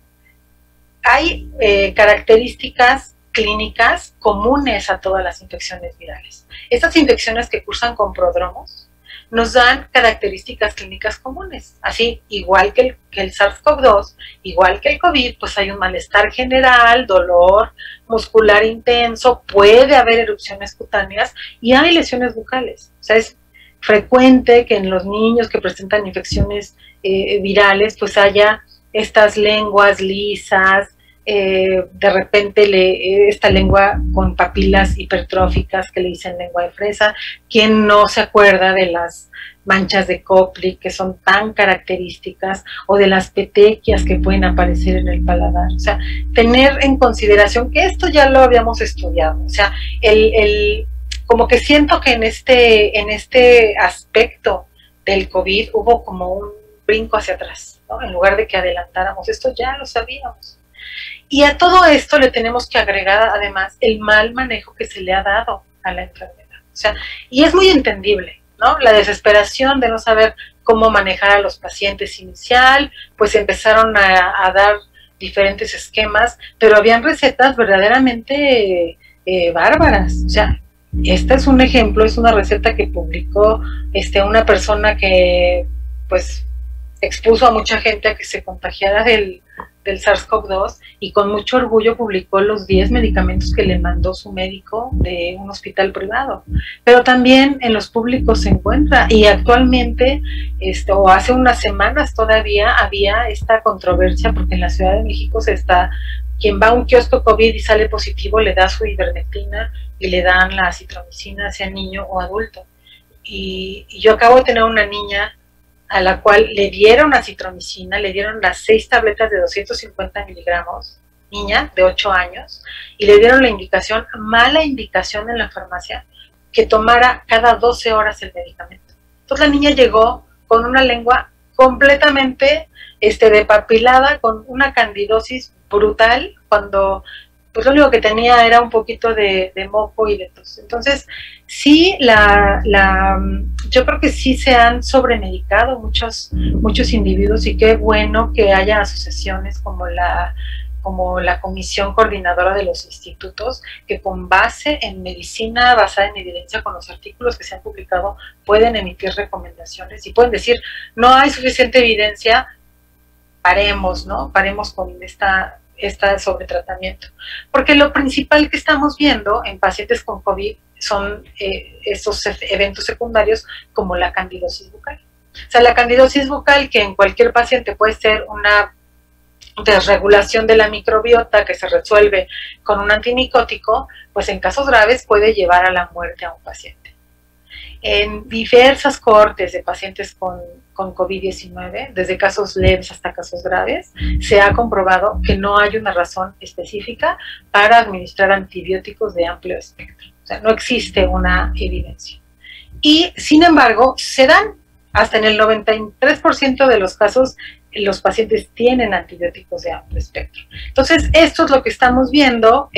Hay características clínicas comunes a todas las infecciones virales. Estas infecciones que cursan con prodromos nos dan características clínicas comunes. Así, igual que el SARS-CoV-2, igual que el COVID, pues hay un malestar general, dolor muscular intenso, puede haber erupciones cutáneas y hay lesiones bucales. O sea, es frecuente que en los niños que presentan infecciones virales, pues haya estas lenguas lisas, de repente esta lengua con papilas hipertróficas que le dicen lengua de fresa. ¿Quién no se acuerda de las manchas de Koplik que son tan características, o de las petequias que pueden aparecer en el paladar? O sea, tener en consideración que esto ya lo habíamos estudiado. O sea, como que siento que en este aspecto del COVID hubo como un brinco hacia atrás, ¿no? En lugar de que adelantáramos, esto ya lo sabíamos. Y a todo esto le tenemos que agregar además el mal manejo que se le ha dado a la enfermedad. O sea, y es muy entendible, ¿no? La desesperación de no saber cómo manejar a los pacientes inicial, pues empezaron a dar diferentes esquemas, pero habían recetas verdaderamente bárbaras. O sea, este es un ejemplo, es una receta que publicó una persona que pues expuso a mucha gente a que se contagiara del SARS-CoV-2, y con mucho orgullo publicó los 10 medicamentos que le mandó su médico de un hospital privado. Pero también en los públicos se encuentra, y actualmente, o hace unas semanas todavía, había esta controversia porque en la Ciudad de México quien va a un kiosco COVID y sale positivo le da su ivermectina y le dan la acitromicina, sea niño o adulto. Y yo acabo de tener una niña a la cual le dieron acitromicina, le dieron las 6 tabletas de 250 miligramos, niña de 8 años, y le dieron la indicación, mala indicación en la farmacia, que tomara cada 12 horas el medicamento. Entonces la niña llegó con una lengua completamente depapilada, con una candidosis brutal, cuando pues lo único que tenía era un poquito de moco y de tos. Entonces, sí, yo creo que sí se han sobremedicado muchos individuos, y qué bueno que haya asociaciones como la Comisión Coordinadora de los Institutos, que con base en medicina basada en evidencia, con los artículos que se han publicado, pueden emitir recomendaciones y pueden decir, no hay suficiente evidencia, paremos, ¿no? Paremos con esta sobretratamiento. Porque lo principal que estamos viendo en pacientes con COVID son estos eventos secundarios, como la candidosis bucal. O sea, la candidosis bucal, que en cualquier paciente puede ser una desregulación de la microbiota que se resuelve con un antimicótico, pues en casos graves puede llevar a la muerte a un paciente. En diversas cohortes de pacientes con COVID-19, desde casos leves hasta casos graves, se ha comprobado que no hay una razón específica para administrar antibióticos de amplio espectro. O sea, no existe una evidencia. Y, sin embargo, se dan hasta en el 93% de los casos los pacientes tienen antibióticos de amplio espectro. Entonces, esto es lo que estamos viendo,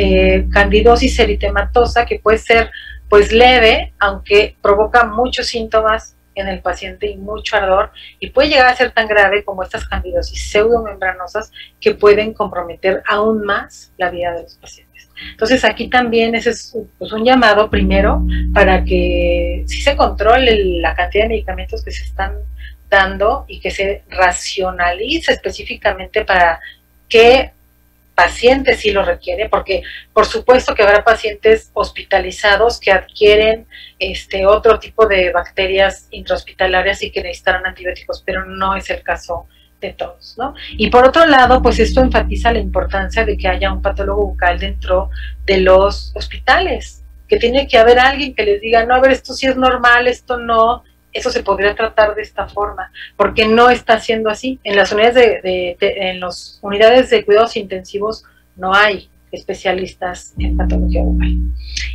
candidosis eritematosa, que puede ser pues leve, aunque provoca muchos síntomas en el paciente y mucho ardor, y puede llegar a ser tan grave como estas candidosis pseudomembranosas que pueden comprometer aún más la vida de los pacientes. Entonces aquí también ese es pues, un llamado primero para que sí se controle la cantidad de medicamentos que se están dando y que se racionalice específicamente para qué pacientes sí lo requiere, porque por supuesto que habrá pacientes hospitalizados que adquieren otro tipo de bacterias intrahospitalarias y que necesitarán antibióticos, pero no es el caso de todos, ¿no? Y por otro lado, pues esto enfatiza la importancia de que haya un patólogo bucal dentro de los hospitales, que tiene que haber alguien que les diga, no, a ver, esto sí es normal, esto no, eso se podría tratar de esta forma, porque no está siendo así. En las unidades en las unidades de cuidados intensivos no hay especialistas en patología bucal.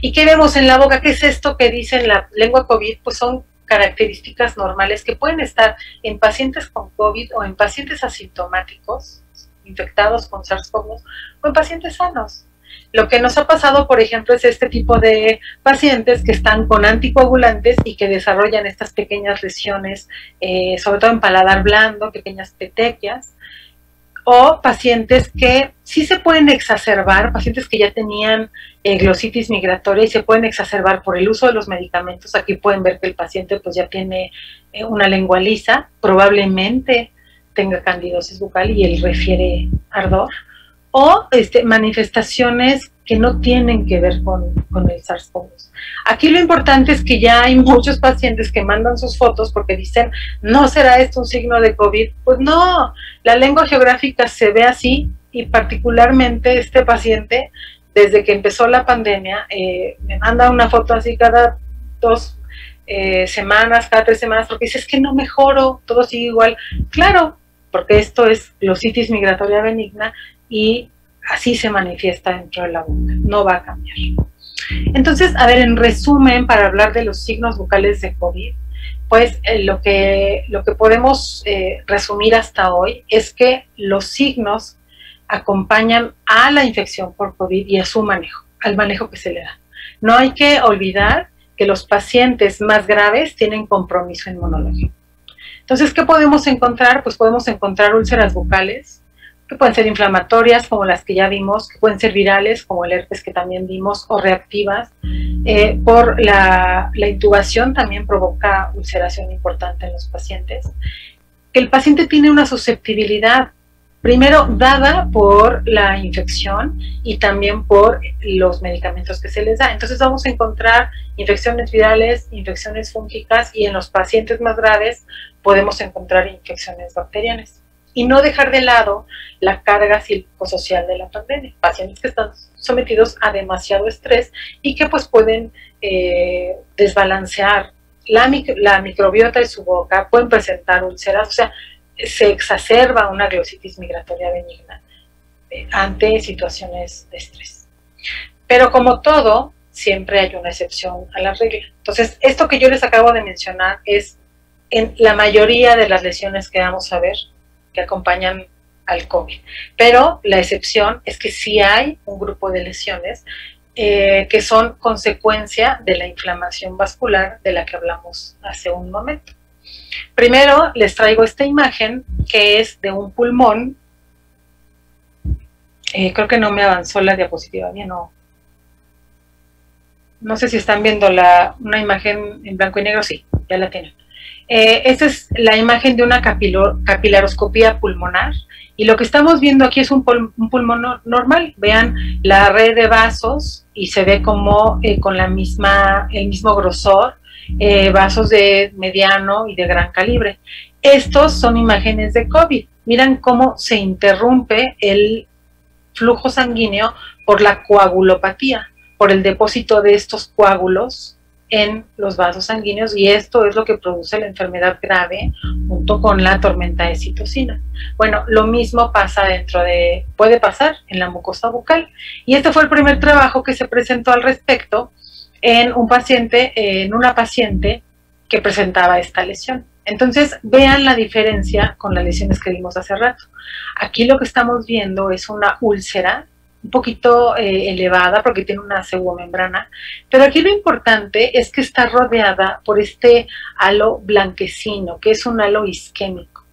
¿Y qué vemos en la boca? ¿Qué es esto que dice en la lengua COVID? Pues son características normales que pueden estar en pacientes con COVID o en pacientes asintomáticos, infectados con SARS-CoV-2, o en pacientes sanos. Lo que nos ha pasado, por ejemplo, es este tipo de pacientes que están con anticoagulantes y que desarrollan estas pequeñas lesiones, sobre todo en paladar blando, pequeñas petequias, o pacientes que sí se pueden exacerbar, pacientes que ya tenían glositis migratoria y se pueden exacerbar por el uso de los medicamentos. Aquí pueden ver que el paciente pues ya tiene una lengua lisa, probablemente tenga candidosis bucal y él refiere ardor, o manifestaciones que no tienen que ver con el SARS-CoV-2. Aquí lo importante es que ya hay muchos pacientes que mandan sus fotos porque dicen, ¿no será esto un signo de COVID? Pues no, la lengua geográfica se ve así, y particularmente este paciente, desde que empezó la pandemia, me manda una foto así cada 2 semanas, cada 3 semanas, porque dice, es que no mejoro, todo sigue igual. Claro, porque esto es glositis migratoria benigna, y así se manifiesta dentro de la boca, no va a cambiar. Entonces, a ver, en resumen, para hablar de los signos bucales de COVID, pues lo que podemos resumir hasta hoy es que los signos acompañan a la infección por COVID y a su manejo, al manejo que se le da. No hay que olvidar que los pacientes más graves tienen compromiso inmunológico. Entonces, ¿qué podemos encontrar? Pues podemos encontrar úlceras bucales, que pueden ser inflamatorias, como las que ya vimos, que pueden ser virales, como el herpes que también vimos, o reactivas. Por la intubación también provoca ulceración importante en los pacientes. Que el paciente tiene una susceptibilidad, primero dada por la infección y también por los medicamentos que se les da. Entonces vamos a encontrar infecciones virales, infecciones fúngicas, y en los pacientes más graves podemos encontrar infecciones bacterianas. Y no dejar de lado la carga psicosocial de la pandemia. Pacientes que están sometidos a demasiado estrés y que pues pueden desbalancear la microbiota de su boca, pueden presentar úlceras, o sea, se exacerba una glositis migratoria benigna ante situaciones de estrés. Pero como todo, siempre hay una excepción a la regla. Entonces, esto que yo les acabo de mencionar es en la mayoría de las lesiones que vamos a ver que acompañan al COVID. Pero la excepción es que sí hay un grupo de lesiones que son consecuencia de la inflamación vascular de la que hablamos hace un momento. Primero les traigo esta imagen que es de un pulmón. Creo que no me avanzó la diapositiva bien, no sé si están viendo una imagen en blanco y negro. Sí, ya la tienen. Esta es la imagen de una capilaroscopía pulmonar, y lo que estamos viendo aquí es un pulmón normal. Vean la red de vasos y se ve como con el mismo grosor, vasos de mediano y de gran calibre. Estos son imágenes de COVID. Miren cómo se interrumpe el flujo sanguíneo por la coagulopatía, por el depósito de estos coágulos en los vasos sanguíneos, y esto es lo que produce la enfermedad grave junto con la tormenta de citocina. Bueno, lo mismo puede pasar en la mucosa bucal, y este fue el primer trabajo que se presentó al respecto en una paciente que presentaba esta lesión. Entonces, vean la diferencia con las lesiones que vimos hace rato. Aquí lo que estamos viendo es una úlcera un poquito elevada porque tiene una pseudomembrana, pero aquí lo importante es que está rodeada por este halo blanquecino, que es un halo isquémico.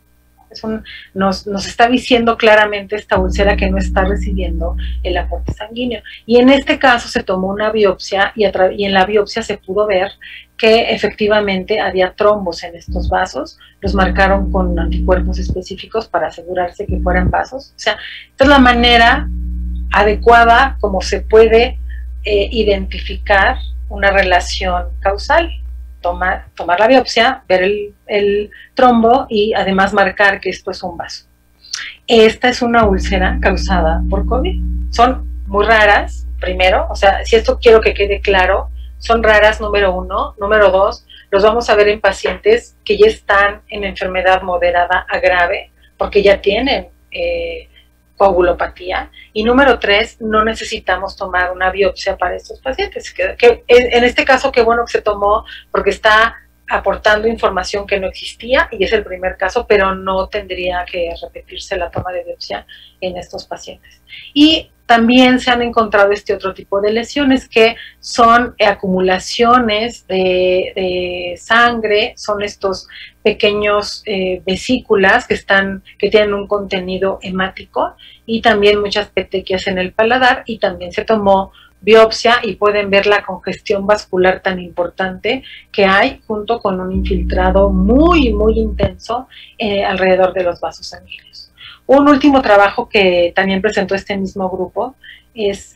Nos está diciendo claramente esta úlcera que no está recibiendo el aporte sanguíneo. Y en este caso se tomó una biopsia y en la biopsia se pudo ver que efectivamente había trombos en estos vasos. Los marcaron con anticuerpos específicos para asegurarse que fueran vasos. O sea, esta es la manera adecuada como se puede identificar una relación causal. Tomar la biopsia, ver el trombo y además marcar que esto es un vaso. Esta es una úlcera causada por COVID. Son muy raras, primero, o sea, si esto quiero que quede claro, son raras, número 1. Número 2, los vamos a ver en pacientes que ya están en enfermedad moderada a grave, porque ya tienen coagulopatía. Y número 3, no necesitamos tomar una biopsia para estos pacientes. Que en este caso, qué bueno que se tomó porque está aportando información que no existía y es el primer caso, pero no tendría que repetirse la toma de biopsia en estos pacientes. Y también se han encontrado este otro tipo de lesiones que son acumulaciones de sangre, son estos pequeños vesículas que tienen un contenido hemático y también muchas petequias en el paladar, y también se tomó biopsia y pueden ver la congestión vascular tan importante que hay junto con un infiltrado muy, muy intenso alrededor de los vasos sanguíneos. Un último trabajo que también presentó este mismo grupo es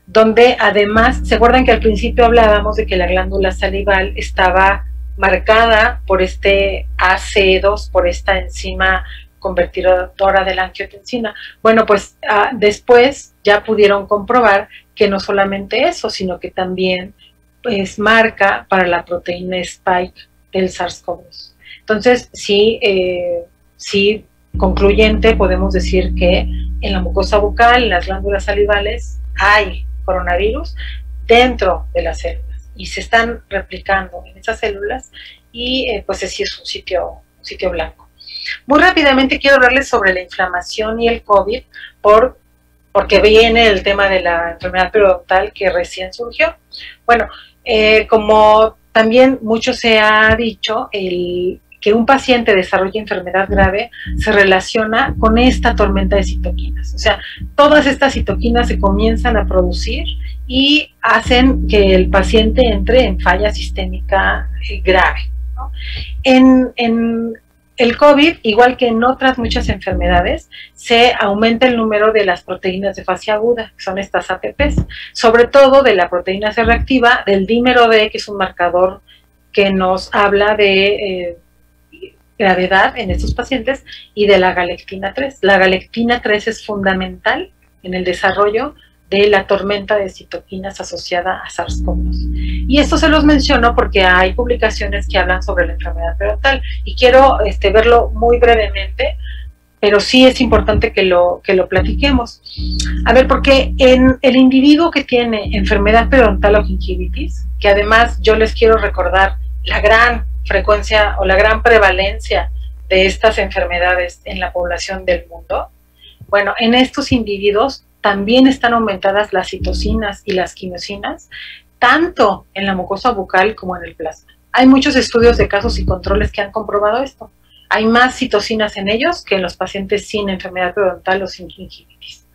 donde además, ¿se acuerdan que al principio hablábamos de que la glándula salival estaba marcada por este ACE2, por esta enzima convertidora de la angiotensina? Bueno, pues después ya pudieron comprobar que no solamente eso, sino que también pues marca para la proteína spike del SARS-CoV-2. Entonces, sí, concluyente, podemos decir que en la mucosa bucal, en las glándulas salivales, hay coronavirus dentro de las células y se están replicando en esas células y pues sí es un sitio blanco. Muy rápidamente quiero hablarles sobre la inflamación y el COVID porque viene el tema de la enfermedad periodontal que recién surgió. Bueno, como también mucho se ha dicho, que un paciente desarrolle enfermedad grave se relaciona con esta tormenta de citoquinas. O sea, todas estas citoquinas se comienzan a producir y hacen que el paciente entre en falla sistémica grave, ¿no? En el COVID, igual que en otras muchas enfermedades, se aumenta el número de las proteínas de fase aguda, que son estas APPs, sobre todo de la proteína C reactiva, del dímero D, que es un marcador que nos habla de gravedad en estos pacientes, y de la galectina 3. La galectina 3 es fundamental en el desarrollo de la tormenta de citoquinas asociada a SARS-CoV-2. Y esto se los menciono porque hay publicaciones que hablan sobre la enfermedad periodontal y quiero verlo muy brevemente, pero sí es importante que lo platiquemos. A ver, porque en el individuo que tiene enfermedad periodontal o gingivitis, que además yo les quiero recordar la gran frecuencia o la gran prevalencia de estas enfermedades en la población del mundo, bueno, en estos individuos también están aumentadas las citocinas y las quimiosinas, tanto en la mucosa bucal como en el plasma. Hay muchos estudios de casos y controles que han comprobado esto. Hay más citocinas en ellos que en los pacientes sin enfermedad periodontal o sin gingivitis.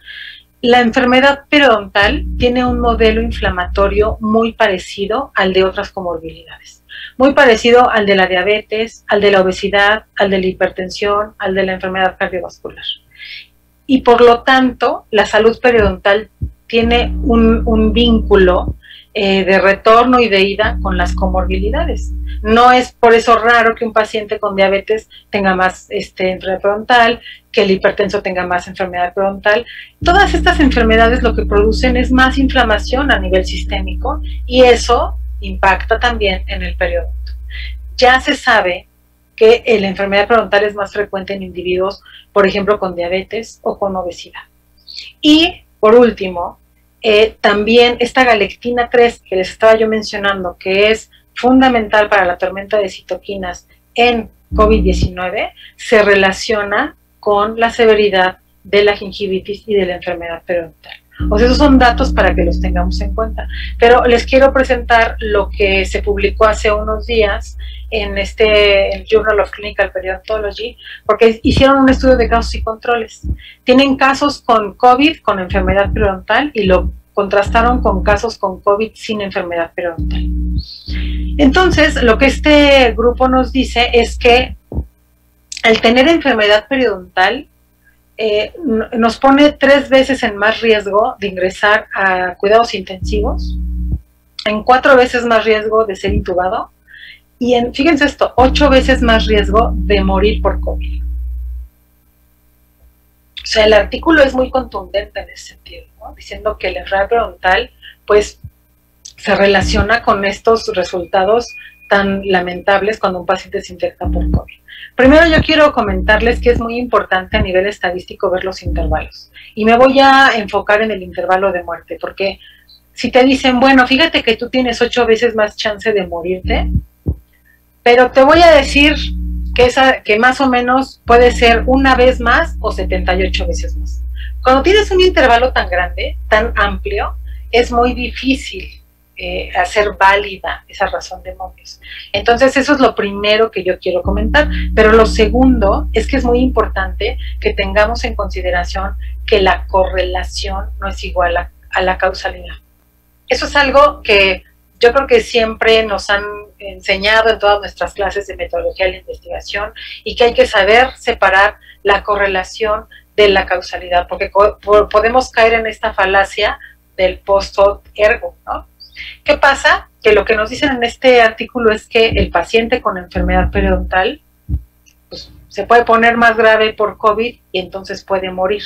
La enfermedad periodontal tiene un modelo inflamatorio muy parecido al de otras comorbilidades. Muy parecido al de la diabetes, al de la obesidad, al de la hipertensión, al de la enfermedad cardiovascular. Y por lo tanto, la salud periodontal tiene un vínculo de retorno y de ida con las comorbilidades. No es por eso raro que un paciente con diabetes tenga más enfermedad periodontal, que el hipertenso tenga más enfermedad periodontal. Todas estas enfermedades lo que producen es más inflamación a nivel sistémico y eso impacta también en el periodonto. Ya se sabe que la enfermedad periodontal es más frecuente en individuos, por ejemplo, con diabetes o con obesidad. Y, por último, también esta galectina 3 que les estaba yo mencionando, que es fundamental para la tormenta de citoquinas en COVID-19 se relaciona con la severidad de la gingivitis y de la enfermedad periodontal. O sea, esos son datos para que los tengamos en cuenta. Pero les quiero presentar lo que se publicó hace unos días en el Journal of Clinical Periodontology, porque hicieron un estudio de casos y controles. Tienen casos con COVID, con enfermedad periodontal, y lo contrastaron con casos con COVID sin enfermedad periodontal. Entonces, lo que este grupo nos dice es que al tener enfermedad periodontal, nos pone 3 veces en más riesgo de ingresar a cuidados intensivos, en 4 veces más riesgo de ser intubado y fíjense esto, 8 veces más riesgo de morir por COVID. O sea, el artículo es muy contundente en ese sentido, ¿no? Diciendo que la enfermedad periodontal pues se relaciona con estos resultados tan lamentables cuando un paciente se infecta por COVID. Primero yo quiero comentarles que es muy importante a nivel estadístico ver los intervalos. Y me voy a enfocar en el intervalo de muerte, porque si te dicen, bueno, fíjate que tú tienes 8 veces más chance de morirte, pero te voy a decir que más o menos puede ser 1 vez más o 78 veces más. Cuando tienes un intervalo tan grande, tan amplio, es muy difícil hacer válida esa razón de Mobius. Entonces eso es lo primero que yo quiero comentar, pero lo segundo es que es muy importante que tengamos en consideración que la correlación no es igual a la causalidad. Eso es algo que yo creo que siempre nos han enseñado en todas nuestras clases de metodología de la investigación y que hay que saber separar la correlación de la causalidad, porque podemos caer en esta falacia del post hoc ergo, ¿no? ¿Qué pasa? Que lo que nos dicen en este artículo es que el paciente con enfermedad periodontal pues, se puede poner más grave por COVID y entonces puede morir.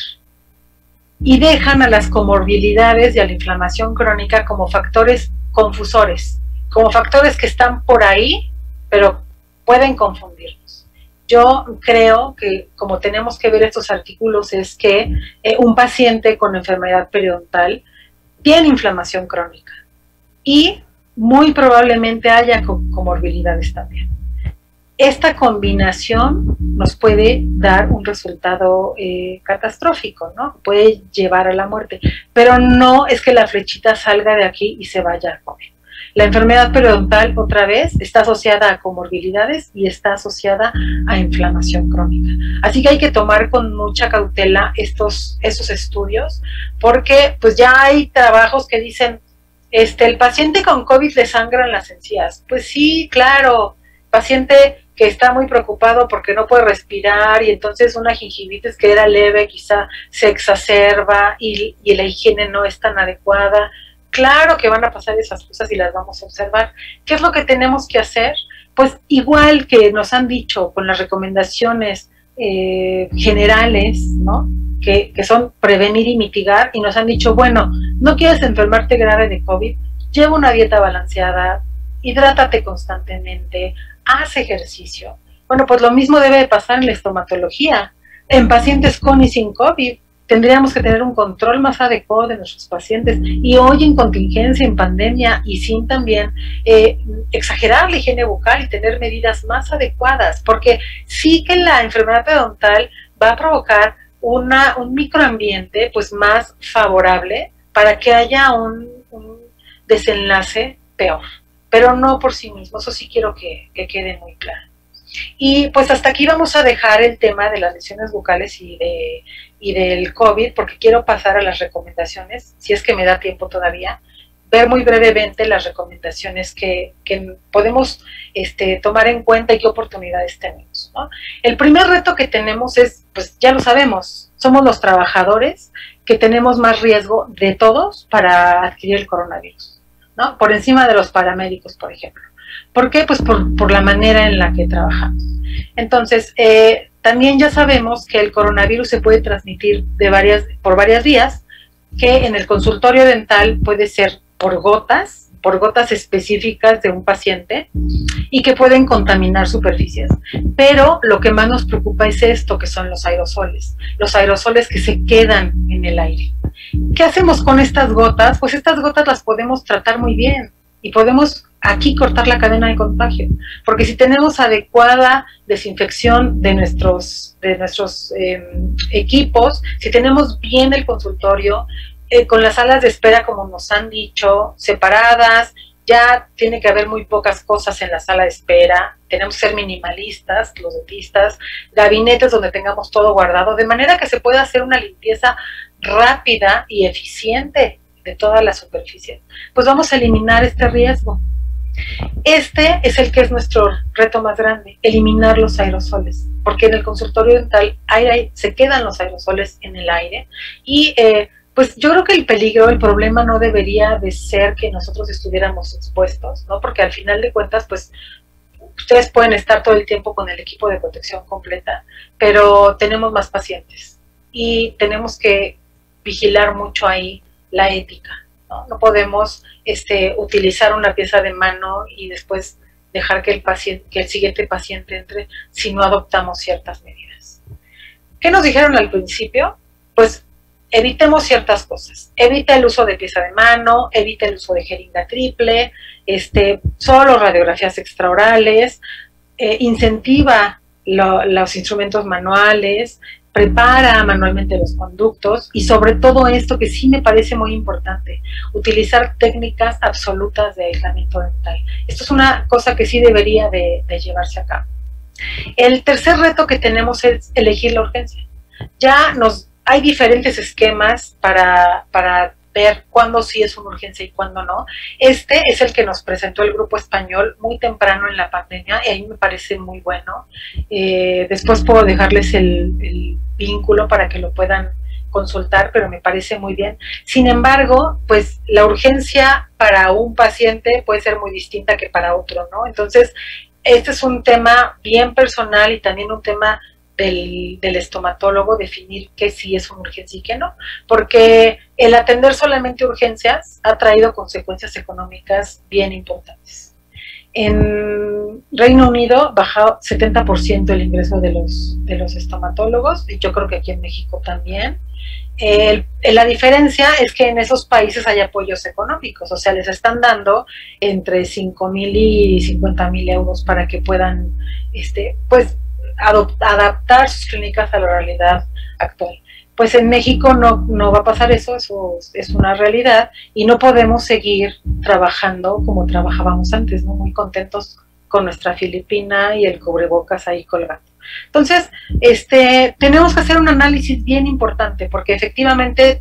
Y dejan a las comorbilidades y a la inflamación crónica como factores confusores, como factores que están por ahí, pero pueden confundirnos. Yo creo que como tenemos que ver estos artículos es que un paciente con enfermedad periodontal tiene inflamación crónica y muy probablemente haya comorbilidades también. Esta combinación nos puede dar un resultado catastrófico, ¿no? Puede llevar a la muerte, pero no es que la flechita salga de aquí y se vaya a COVID. La enfermedad periodontal, otra vez, está asociada a comorbilidades y está asociada a inflamación crónica. Así que hay que tomar con mucha cautela esos estudios, porque pues ya hay trabajos que dicen, el paciente con COVID le sangran las encías. Pues sí, claro, paciente que está muy preocupado porque no puede respirar y entonces una gingivitis que era leve quizá se exacerba y la higiene no es tan adecuada. Claro que van a pasar esas cosas y las vamos a observar. ¿Qué es lo que tenemos que hacer? Pues igual que nos han dicho con las recomendaciones generales, ¿no? Que son prevenir y mitigar, y nos han dicho, bueno, no quieres enfermarte grave de COVID, lleva una dieta balanceada, hidrátate constantemente, haz ejercicio. Bueno, pues lo mismo debe de pasar en la estomatología. En pacientes con y sin COVID, tendríamos que tener un control más adecuado de nuestros pacientes. Y hoy en contingencia, en pandemia, y sin también exagerar la higiene bucal y tener medidas más adecuadas, porque sí que la enfermedad periodontal va a provocar un microambiente pues más favorable para que haya un desenlace peor, pero no por sí mismo. Eso sí quiero que quede muy claro. Y pues hasta aquí vamos a dejar el tema de las lesiones bucales y del COVID, porque quiero pasar a las recomendaciones, si es que me da tiempo todavía, ver muy brevemente las recomendaciones que podemos tomar en cuenta y qué oportunidades tenemos, ¿no? El primer reto que tenemos es, pues ya lo sabemos, somos los trabajadores que tenemos más riesgo de todos para adquirir el coronavirus, ¿no? Por encima de los paramédicos, por ejemplo. ¿Por qué? Pues por la manera en la que trabajamos. Entonces, también ya sabemos que el coronavirus se puede transmitir por varias vías, que en el consultorio dental puede ser por gotas específicas de un paciente y que pueden contaminar superficies. Pero lo que más nos preocupa es esto, que son los aerosoles que se quedan en el aire. ¿Qué hacemos con estas gotas? Pues estas gotas las podemos tratar muy bien. y podemos aquí cortar la cadena de contagio, porque si tenemos adecuada desinfección de nuestros equipos, si tenemos bien el consultorio, con las salas de espera, como nos han dicho, separadas, ya tiene que haber muy pocas cosas en la sala de espera, tenemos que ser minimalistas, los dentistas, gabinetes donde tengamos todo guardado, de manera que se pueda hacer una limpieza rápida y eficiente de toda la superficie. Pues vamos a eliminar este riesgo. Este es el que es nuestro reto más grande, eliminar los aerosoles, porque en el consultorio dental se quedan los aerosoles en el aire y pues yo creo que el peligro, el problema no debería de ser que nosotros estuviéramos expuestos, ¿no? Porque al final de cuentas, pues ustedes pueden estar todo el tiempo con el equipo de protección completa, pero tenemos más pacientes y tenemos que vigilar mucho ahí la ética, ¿no? No podemos utilizar una pieza de mano y después dejar que el siguiente paciente entre si no adoptamos ciertas medidas. ¿Qué nos dijeron al principio? Pues evitemos ciertas cosas. Evita el uso de pieza de mano, evita el uso de jeringa triple, solo radiografías extraorales, incentiva los instrumentos manuales, prepara manualmente los conductos y sobre todo esto que sí me parece muy importante, utilizar técnicas absolutas de aislamiento dental. Esto es una cosa que sí debería de llevarse a cabo. El tercer reto que tenemos es elegir la urgencia. Hay diferentes esquemas para ver cuándo sí es una urgencia y cuándo no. Este es el que nos presentó el Grupo Español muy temprano en la pandemia y a mí me parece muy bueno. Después puedo dejarles el vínculo para que lo puedan consultar, pero me parece muy bien. Sin embargo, pues la urgencia para un paciente puede ser muy distinta que para otro, ¿no? Entonces, este es un tema bien personal y también un tema del estomatólogo, definir qué sí es una urgencia y qué no, porque el atender solamente urgencias ha traído consecuencias económicas bien importantes. En Reino Unido bajó 70% el ingreso de los estomatólogos, y yo creo que aquí en México también. La diferencia es que en esos países hay apoyos económicos, o sea, les están dando entre 5,000 y 50,000 euros para que puedan, pues, adaptar sus clínicas a la realidad actual. Pues en México no va a pasar eso es una realidad y no podemos seguir trabajando como trabajábamos antes, ¿no? Muy contentos con nuestra Filipina y el cubrebocas ahí colgando. Entonces, tenemos que hacer un análisis bien importante porque efectivamente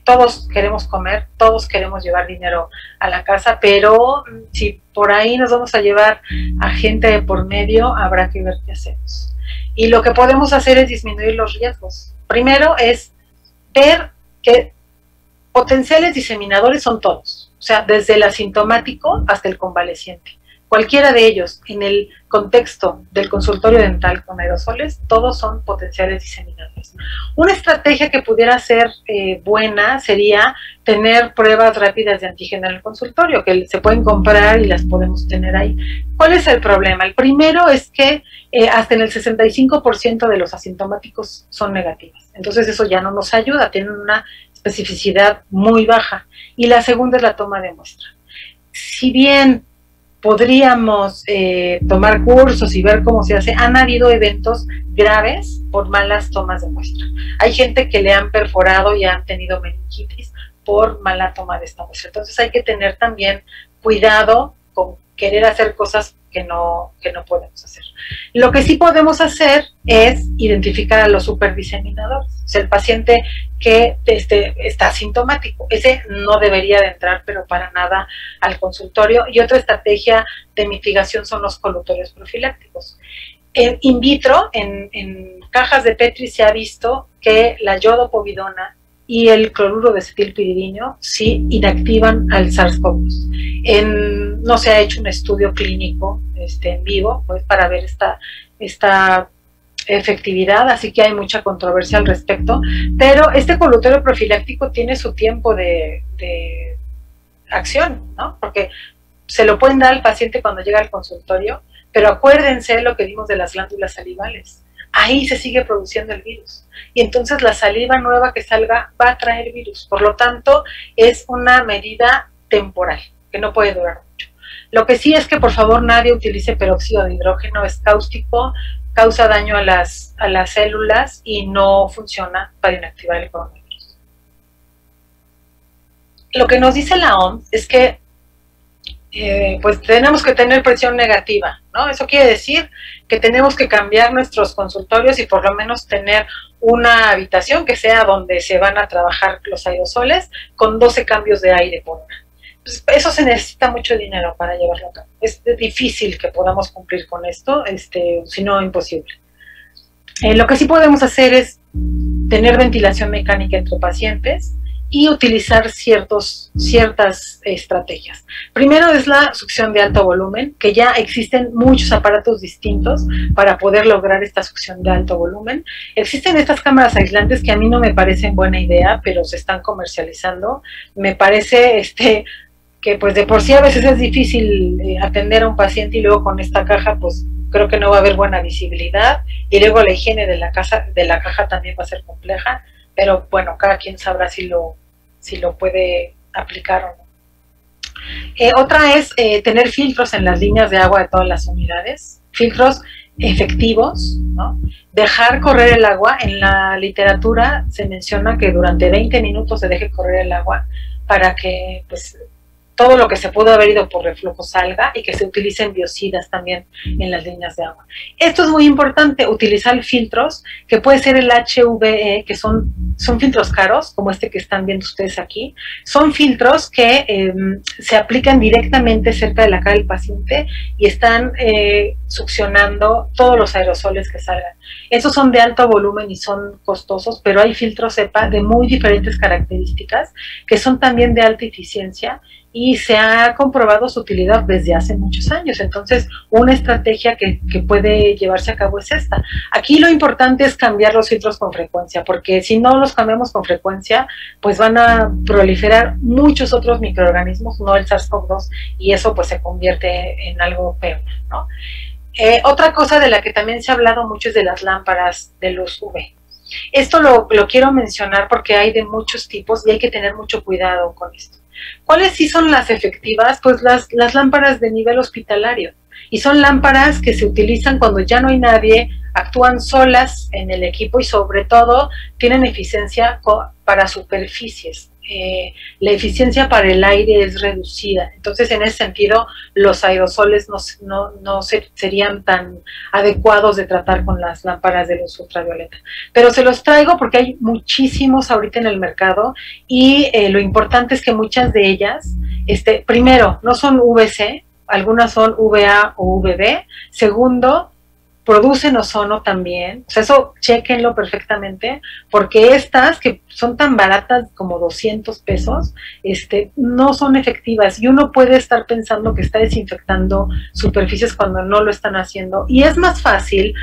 todos queremos comer, todos queremos llevar dinero a la casa, pero si por ahí nos vamos a llevar a gente de por medio, habrá que ver qué hacemos. Y lo que podemos hacer es disminuir los riesgos. Primero es ver que potenciales diseminadores son todos, o sea, desde el asintomático hasta el convaleciente. Cualquiera de ellos, en el contexto del consultorio dental con aerosoles, todos son potenciales diseminadores. Una estrategia que pudiera ser buena sería tener pruebas rápidas de antígeno en el consultorio, que se pueden comprar y las podemos tener ahí. ¿Cuál es el problema? El primero es que hasta en el 65% de los asintomáticos son negativas. Entonces eso ya no nos ayuda, tienen una especificidad muy baja. Y la segunda es la toma de muestra. Si bien podríamos tomar cursos y ver cómo se hace, han habido eventos graves por malas tomas de muestra. Hay gente que le han perforado y han tenido meningitis por mala toma de esta muestra. Entonces hay que tener también cuidado con querer hacer cosas que no podemos hacer. Lo que sí podemos hacer es identificar a los superdiseminadores. O sea, el paciente que está asintomático, ese no debería de entrar, pero para nada, al consultorio. Y otra estrategia de mitigación son los colutorios profilácticos. In vitro, en cajas de Petri, se ha visto que la iodopovidona y el cloruro de acetilpiridino sí inactivan al SARS-CoV-2. No se ha hecho un estudio clínico en vivo, pues, para ver esta efectividad, así que hay mucha controversia al respecto, pero este colutorio profiláctico tiene su tiempo de acción, ¿no? Porque se lo pueden dar al paciente cuando llega al consultorio, pero acuérdense lo que vimos de las glándulas salivales. Ahí se sigue produciendo el virus. Y entonces la saliva nueva que salga va a traer virus. Por lo tanto, es una medida temporal, que no puede durar mucho. Lo que sí es que por favor nadie utilice peróxido de hidrógeno, es cáustico, causa daño a las células y no funciona para inactivar el coronavirus. Lo que nos dice la OMS es que pues tenemos que tener presión negativa, ¿no? Eso quiere decir que tenemos que cambiar nuestros consultorios y por lo menos tener una habitación que sea donde se van a trabajar los aerosoles con 12 cambios de aire por hora. Pues eso se necesita mucho dinero para llevarlo a cabo. Es difícil que podamos cumplir con esto, si no imposible. Lo que sí podemos hacer es tener ventilación mecánica entre pacientes y utilizar ciertas estrategias. Primero es la succión de alto volumen, que ya existen muchos aparatos distintos para poder lograr esta succión de alto volumen. Existen estas cámaras aislantes que a mí no me parecen buena idea, pero se están comercializando. Me parece que pues de por sí a veces es difícil atender a un paciente y luego con esta caja pues creo que no va a haber buena visibilidad y luego la higiene de la caja también va a ser compleja. Pero bueno, cada quien sabrá si lo puede aplicar o no. Otra es tener filtros en las líneas de agua de todas las unidades, filtros efectivos, ¿no? Dejar correr el agua. En la literatura se menciona que durante 20 minutos se deje correr el agua para que pues todo lo que se pudo haber ido por reflujo salga y que se utilicen biocidas también en las líneas de agua. Esto es muy importante, utilizar filtros, que puede ser el HVE, que son filtros caros, como este que están viendo ustedes aquí. Son filtros que se aplican directamente cerca de la cara del paciente y están succionando todos los aerosoles que salgan. Estos son de alto volumen y son costosos, pero hay filtros EPA de muy diferentes características, que son también de alta eficiencia, y se ha comprobado su utilidad desde hace muchos años. Entonces, una estrategia que puede llevarse a cabo es esta. Aquí lo importante es cambiar los filtros con frecuencia, porque si no los cambiamos con frecuencia, pues van a proliferar muchos otros microorganismos, no el SARS-CoV-2, y eso pues se convierte en algo peor, ¿no? Otra cosa de la que también se ha hablado mucho es de las lámparas de luz UV. Esto lo quiero mencionar porque hay de muchos tipos y hay que tener mucho cuidado con esto. ¿Cuáles sí son las efectivas? Pues las lámparas de nivel hospitalario. Y son lámparas que se utilizan cuando ya no hay nadie, actúan solas en el equipo y sobre todo tienen eficiencia para superficies. La eficiencia para el aire es reducida. Entonces, en ese sentido, los aerosoles no serían tan adecuados de tratar con las lámparas de luz ultravioleta. Pero se los traigo porque hay muchísimos ahorita en el mercado y lo importante es que muchas de ellas, primero, no son UVC, algunas son UVA o UVB. Segundo, producen ozono también, o sea, eso chéquenlo perfectamente, porque estas que son tan baratas como 200 pesos, no son efectivas y uno puede estar pensando que está desinfectando superficies cuando no lo están haciendo, y es más fácil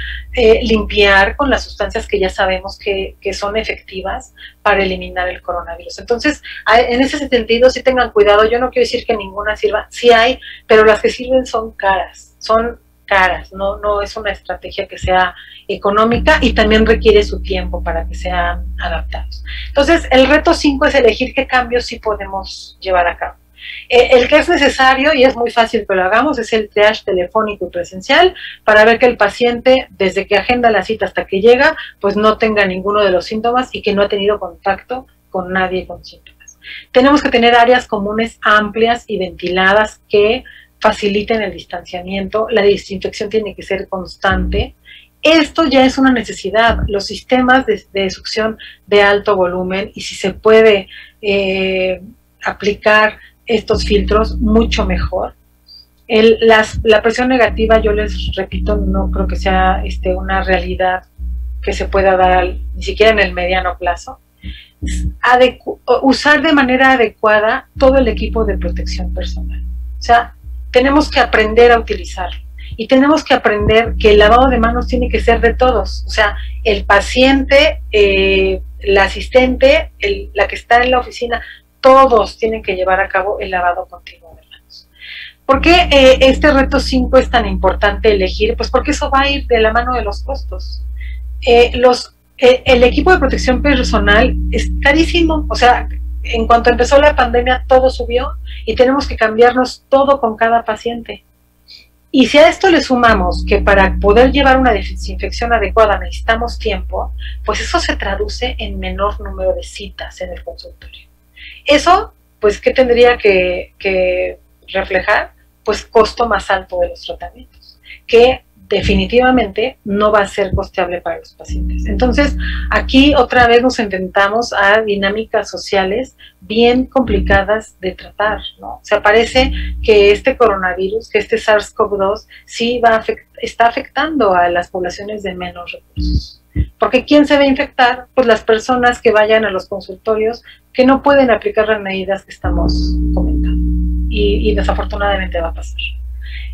limpiar con las sustancias que ya sabemos que son efectivas para eliminar el coronavirus. Entonces, en ese sentido, sí tengan cuidado. Yo no quiero decir que ninguna sirva, sí hay, pero las que sirven son caras, no es una estrategia que sea económica y también requiere su tiempo para que sean adaptados. Entonces, el reto 5 es elegir qué cambios sí podemos llevar a cabo. El que es necesario, y es muy fácil que lo hagamos, es el triage telefónico y presencial, para ver que el paciente, desde que agenda la cita hasta que llega, pues no tenga ninguno de los síntomas y que no ha tenido contacto con nadie con síntomas. Tenemos que tener áreas comunes amplias y ventiladas que faciliten el distanciamiento. La desinfección tiene que ser constante. Esto ya es una necesidad. Los sistemas de succión de alto volumen, y si se puede aplicar estos filtros, mucho mejor. La presión negativa, yo les repito, no creo que sea una realidad que se pueda dar ni siquiera en el mediano plazo. Usar de manera adecuada todo el equipo de protección personal. O sea, tenemos que aprender a utilizarlo y tenemos que aprender que el lavado de manos tiene que ser de todos. O sea, el paciente, el asistente, la que está en la oficina, todos tienen que llevar a cabo el lavado continuo de manos. ¿Por qué este reto 5 es tan importante elegir? Pues porque eso va a ir de la mano de los costos. El equipo de protección personal es carísimo. O sea, en cuanto empezó la pandemia todo subió y tenemos que cambiarnos todo con cada paciente. Y si a esto le sumamos que para poder llevar una desinfección adecuada necesitamos tiempo, pues eso se traduce en menor número de citas en el consultorio. Eso, pues, ¿qué tendría que reflejar? Pues costo más alto de los tratamientos, que definitivamente no va a ser costeable para los pacientes. Entonces, aquí otra vez nos enfrentamos a dinámicas sociales bien complicadas de tratar, ¿no? O sea, parece que este coronavirus, que este SARS-CoV-2, sí está afectando a las poblaciones de menos recursos. Porque ¿quién se va a infectar? Pues las personas que vayan a los consultorios que no pueden aplicar las medidas que estamos comentando. Y desafortunadamente va a pasar.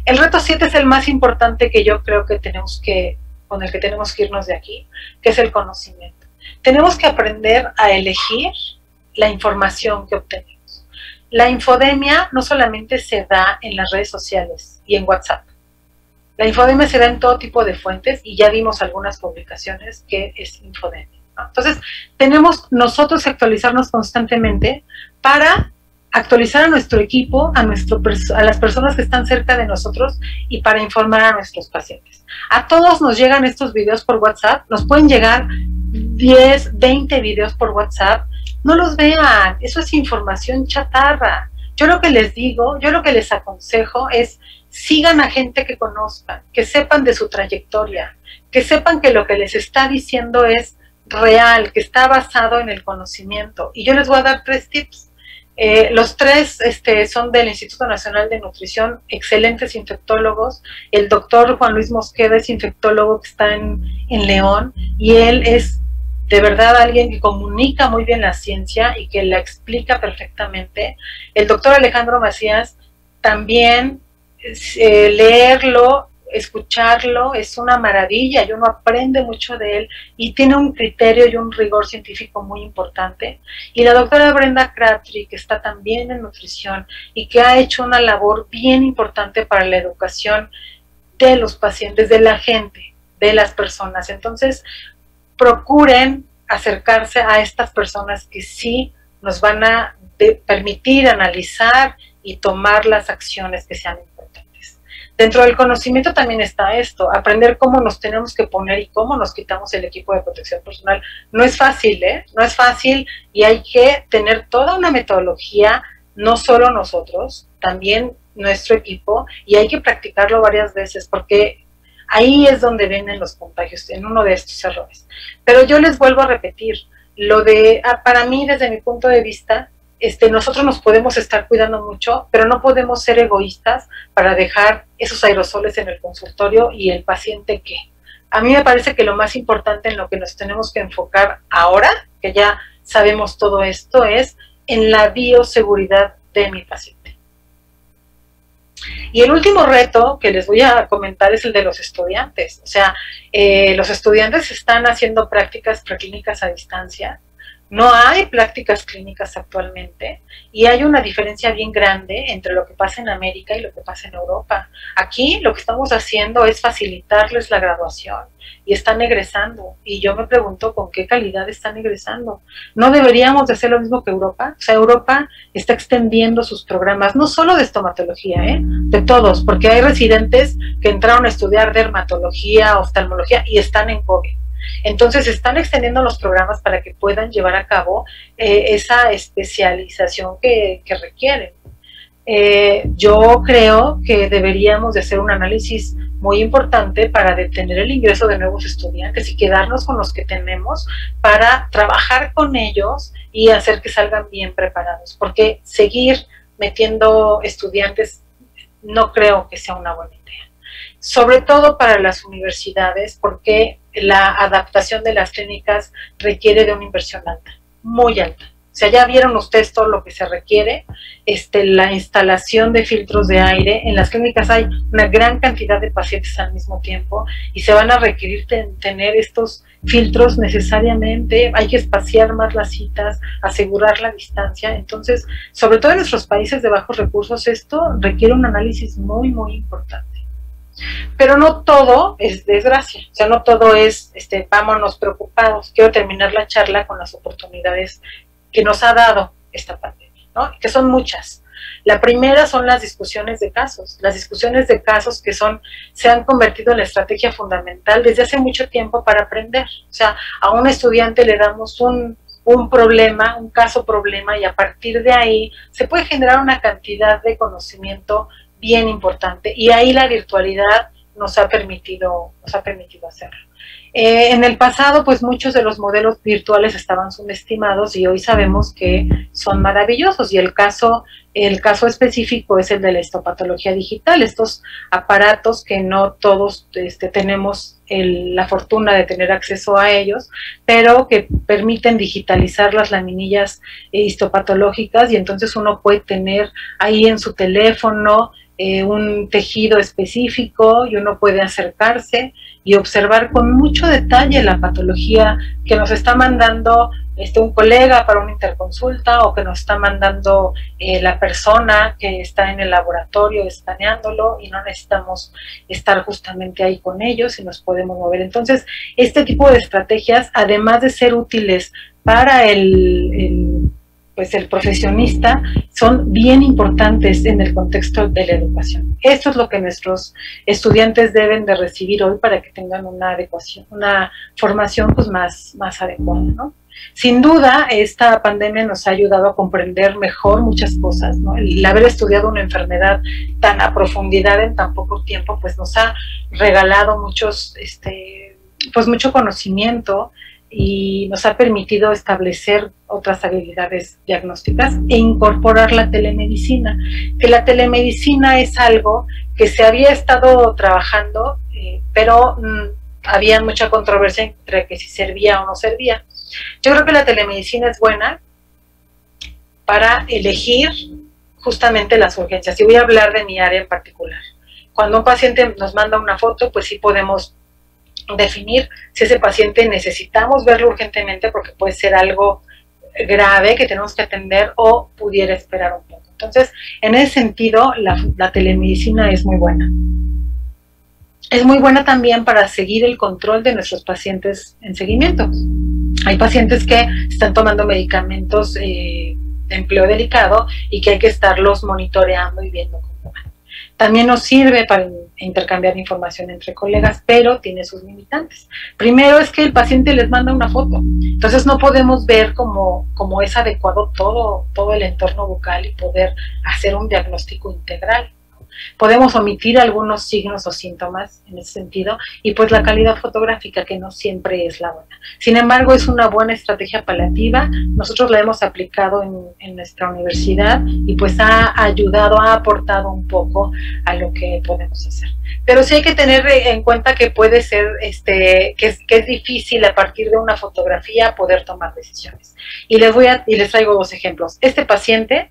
El reto 7 es el más importante que yo creo que con el que tenemos que irnos de aquí, que es el conocimiento. Tenemos que aprender a elegir la información que obtenemos. La infodemia no solamente se da en las redes sociales y en WhatsApp. La infodemia se da en todo tipo de fuentes y ya vimos algunas publicaciones que es infodemia, ¿no? Entonces, tenemos nosotros que actualizarnos constantemente para actualizar a nuestro equipo, a las personas que están cerca de nosotros y para informar a nuestros pacientes. A todos nos llegan estos videos por WhatsApp, nos pueden llegar 10, 20 videos por WhatsApp, no los vean, eso es información chatarra. Yo lo que les digo, yo lo que les aconsejo es sigan a gente que conozcan, que sepan de su trayectoria, que sepan que lo que les está diciendo es real, que está basado en el conocimiento. Y yo les voy a dar 3 tips. Los 3 son del Instituto Nacional de Nutrición, excelentes infectólogos. El doctor Juan Luis Mosqueda es infectólogo que está en León y él es de verdad alguien que comunica muy bien la ciencia y que la explica perfectamente. El doctor Alejandro Macías también, leerlo, escucharlo es una maravilla y uno aprende mucho de él y tiene un criterio y un rigor científico muy importante. Y la doctora Brenda Crabtree, que está también en nutrición y que ha hecho una labor bien importante para la educación de los pacientes, de la gente, de las personas. Entonces, procuren acercarse a estas personas que sí nos van a permitir analizar y tomar las acciones que sean importantes. Dentro del conocimiento también está esto, aprender cómo nos tenemos que poner y cómo nos quitamos el equipo de protección personal. No es fácil, no es fácil y hay que tener toda una metodología, no solo nosotros, también nuestro equipo, y hay que practicarlo varias veces porque ahí es donde vienen los contagios, en uno de estos errores. Pero yo les vuelvo a repetir, para mí, desde mi punto de vista, nosotros nos podemos estar cuidando mucho, pero no podemos ser egoístas para dejar esos aerosoles en el consultorio y el paciente ¿qué? A mí me parece que lo más importante en lo que nos tenemos que enfocar ahora, que ya sabemos todo esto, es en la bioseguridad de mi paciente. Y el último reto que les voy a comentar es el de los estudiantes. O sea, los estudiantes están haciendo prácticas preclínicas a distancia. No hay prácticas clínicas actualmente y hay una diferencia bien grande entre lo que pasa en América y lo que pasa en Europa. Aquí lo que estamos haciendo es facilitarles la graduación y están egresando. Y yo me pregunto con qué calidad están egresando. ¿No deberíamos de hacer lo mismo que Europa? O sea, Europa está extendiendo sus programas, no solo de estomatología, de todos, porque hay residentes que entraron a estudiar dermatología, oftalmología y están en COVID. Entonces están extendiendo los programas para que puedan llevar a cabo esa especialización que requieren. Yo creo que deberíamos de hacer un análisis muy importante para detener el ingreso de nuevos estudiantes y quedarnos con los que tenemos para trabajar con ellos y hacer que salgan bien preparados, porque seguir metiendo estudiantes no creo que sea una buena idea. Sobre todo para las universidades, porque la adaptación de las clínicas requiere de una inversión alta, muy alta. O sea, ya vieron ustedes todo lo que se requiere, la instalación de filtros de aire. En las clínicas hay una gran cantidad de pacientes al mismo tiempo y se van a requerir tener estos filtros necesariamente. Hay que espaciar más las citas, asegurar la distancia. Entonces, sobre todo en nuestros países de bajos recursos, esto requiere un análisis muy, muy importante. Pero no todo es desgracia, o sea, no todo es vámonos preocupados. Quiero terminar la charla con las oportunidades que nos ha dado esta pandemia, ¿no? Que son muchas. La primera son las discusiones de casos. Las discusiones de casos que se han convertido en la estrategia fundamental desde hace mucho tiempo para aprender. O sea, a un estudiante le damos un problema, un caso problema, y a partir de ahí se puede generar una cantidad de conocimiento bien importante, y ahí la virtualidad nos ha permitido hacerlo. En el pasado, pues muchos de los modelos virtuales estaban subestimados y hoy sabemos que son maravillosos, y el caso específico es el de la histopatología digital, estos aparatos que no todos tenemos la fortuna de tener acceso a ellos, pero que permiten digitalizar las laminillas histopatológicas, y entonces uno puede tener ahí en su teléfono un tejido específico, y uno puede acercarse y observar con mucho detalle la patología que nos está mandando un colega para una interconsulta, o que nos está mandando la persona que está en el laboratorio escaneándolo, y no necesitamos estar justamente ahí con ellos y nos podemos mover. Entonces, este tipo de estrategias, además de ser útiles para el profesionista, son bien importantes en el contexto de la educación. Esto es lo que nuestros estudiantes deben de recibir hoy para que tengan una formación pues más adecuada, ¿no? Sin duda, esta pandemia nos ha ayudado a comprender mejor muchas cosas, ¿no? El haber estudiado una enfermedad tan a profundidad en tan poco tiempo, pues nos ha regalado mucho conocimiento, y nos ha permitido establecer otras habilidades diagnósticas e incorporar la telemedicina, que la telemedicina es algo que se había estado trabajando, pero había mucha controversia entre que si servía o no servía. Yo creo que la telemedicina es buena para elegir justamente las urgencias, y voy a hablar de mi área en particular. Cuando un paciente nos manda una foto, pues sí podemos definir si ese paciente necesitamos verlo urgentemente porque puede ser algo grave que tenemos que atender, o pudiera esperar un poco. Entonces, en ese sentido, la telemedicina es muy buena. Es muy buena también para seguir el control de nuestros pacientes en seguimiento. Hay pacientes que están tomando medicamentos de empleo delicado y que hay que estarlos monitoreando y viendo cómo van. También nos sirve para intercambiar información entre colegas, pero tiene sus limitantes. Primero es que el paciente les manda una foto, entonces no podemos ver cómo es adecuado todo el entorno bucal y poder hacer un diagnóstico integral. Podemos omitir algunos signos o síntomas en ese sentido, y pues la calidad fotográfica, que no siempre es la buena. Sin embargo, es una buena estrategia paliativa. Nosotros la hemos aplicado en nuestra universidad, y pues ha aportado un poco a lo que podemos hacer. Pero sí hay que tener en cuenta que puede ser, que es difícil a partir de una fotografía poder tomar decisiones. Y les traigo dos ejemplos. Este paciente,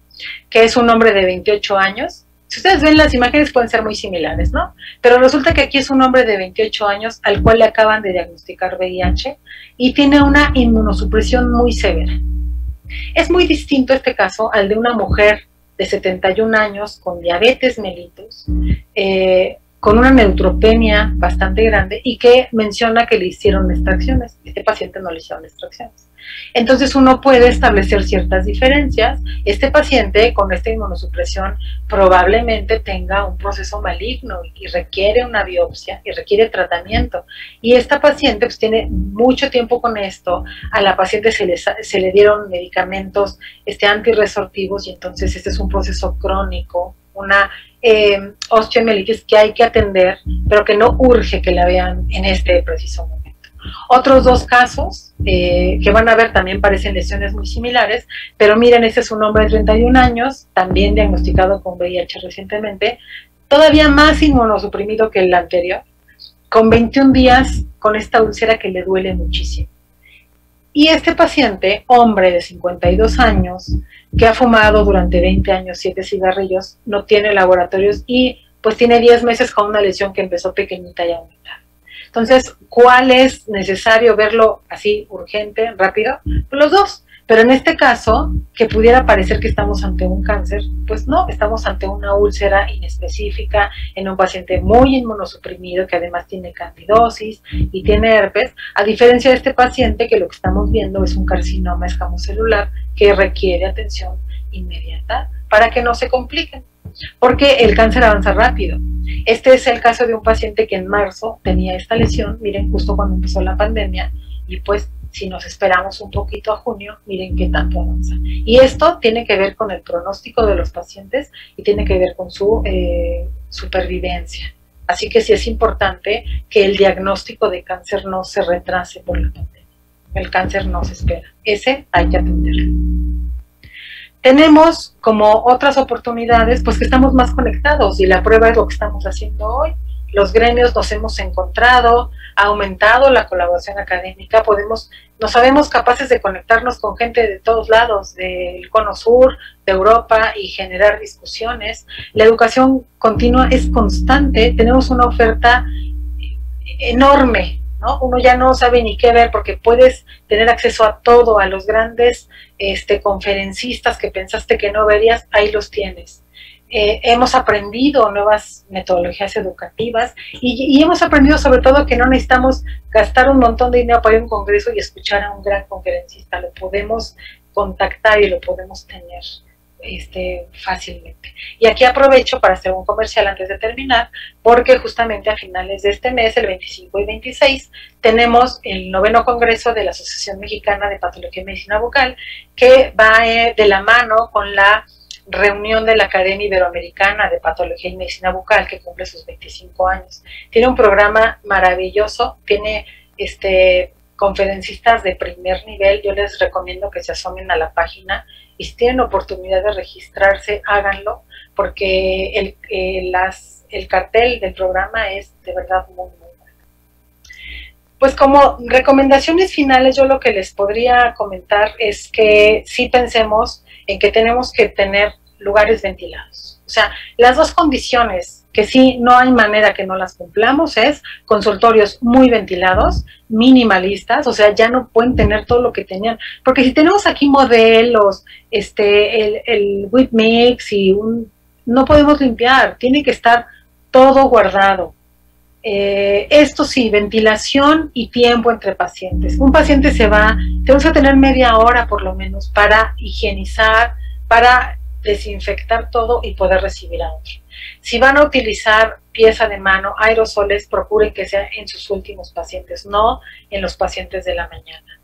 que es un hombre de 28 años, si ustedes ven las imágenes pueden ser muy similares, ¿no? Pero resulta que aquí es un hombre de 28 años al cual le acaban de diagnosticar VIH y tiene una inmunosupresión muy severa. Es muy distinto este caso al de una mujer de 71 años con diabetes mellitus, con una neutropenia bastante grande, y que menciona que le hicieron extracciones. Este paciente no le hicieron extracciones. Entonces uno puede establecer ciertas diferencias. Este paciente con esta inmunosupresión probablemente tenga un proceso maligno y requiere una biopsia y requiere tratamiento. Y esta paciente pues tiene mucho tiempo con esto. A la paciente se le dieron medicamentos antirresortivos, y entonces este es un proceso crónico, una osteomielitis que hay que atender, pero que no urge que la vean en este preciso momento. Otros dos casos que van a ver también parecen lesiones muy similares, pero miren, este es un hombre de 31 años, también diagnosticado con VIH recientemente, todavía más inmunosuprimido que el anterior, con 21 días con esta úlcera que le duele muchísimo. Y este paciente, hombre de 52 años, que ha fumado durante 20 años 7 cigarrillos, no tiene laboratorios y pues tiene 10 meses con una lesión que empezó pequeñita y aumentada. Entonces, ¿cuál es necesario verlo así, urgente, rápido? Pues los dos. Pero en este caso, que pudiera parecer que estamos ante un cáncer, pues no, estamos ante una úlcera inespecífica en un paciente muy inmunosuprimido que además tiene candidosis y tiene herpes, a diferencia de este paciente que lo que estamos viendo es un carcinoma escamocelular que requiere atención inmediata para que no se compliquen, porque el cáncer avanza rápido. Este es el caso de un paciente que en marzo tenía esta lesión, miren, justo cuando empezó la pandemia, y pues si nos esperamos un poquito a junio, miren qué tanto avanza. Y esto tiene que ver con el pronóstico de los pacientes y tiene que ver con su supervivencia. Así que sí es importante que el diagnóstico de cáncer no se retrase por la pandemia. El cáncer no se espera. Ese hay que atenderlo. Tenemos como otras oportunidades, pues que estamos más conectados y la prueba es lo que estamos haciendo hoy. Los gremios nos hemos encontrado, ha aumentado la colaboración académica, nos sabemos capaces de conectarnos con gente de todos lados, del Cono Sur, de Europa, y generar discusiones. La educación continua es constante, tenemos una oferta enorme, ¿no? Uno ya no sabe ni qué ver porque puedes tener acceso a todo, a los grandes conferencistas que pensaste que no verías, ahí los tienes. Hemos aprendido nuevas metodologías educativas y hemos aprendido sobre todo que no necesitamos gastar un montón de dinero para ir a un congreso y escuchar a un gran conferencista, lo podemos contactar y lo podemos tener fácilmente. Y aquí aprovecho para hacer un comercial antes de terminar, porque justamente a finales de este mes, el 25 y 26, tenemos el 9º Congreso de la Asociación Mexicana de Patología y Medicina Bucal, que va de la mano con la reunión de la Academia Iberoamericana de Patología y Medicina Bucal, que cumple sus 25 años. Tiene un programa maravilloso, tiene conferencistas de primer nivel. Yo les recomiendo que se asomen a la página y si tienen oportunidad de registrarse, háganlo, porque el cartel del programa es de verdad muy, muy bueno. Pues como recomendaciones finales, yo lo que les podría comentar es que sí pensemos en que tenemos que tener lugares ventilados. O sea, las dos condiciones que sí no hay manera que no las cumplamos es consultorios muy ventilados, minimalistas, o sea, ya no pueden tener todo lo que tenían, porque si tenemos aquí modelos, el wet mix y no podemos limpiar, tiene que estar todo guardado. Esto sí, ventilación y tiempo entre pacientes. Un paciente se va, tenemos que tener media hora por lo menos para higienizar, para desinfectar todo y poder recibir a otro. Si van a utilizar pieza de mano, aerosoles, procuren que sea en sus últimos pacientes, no en los pacientes de la mañana.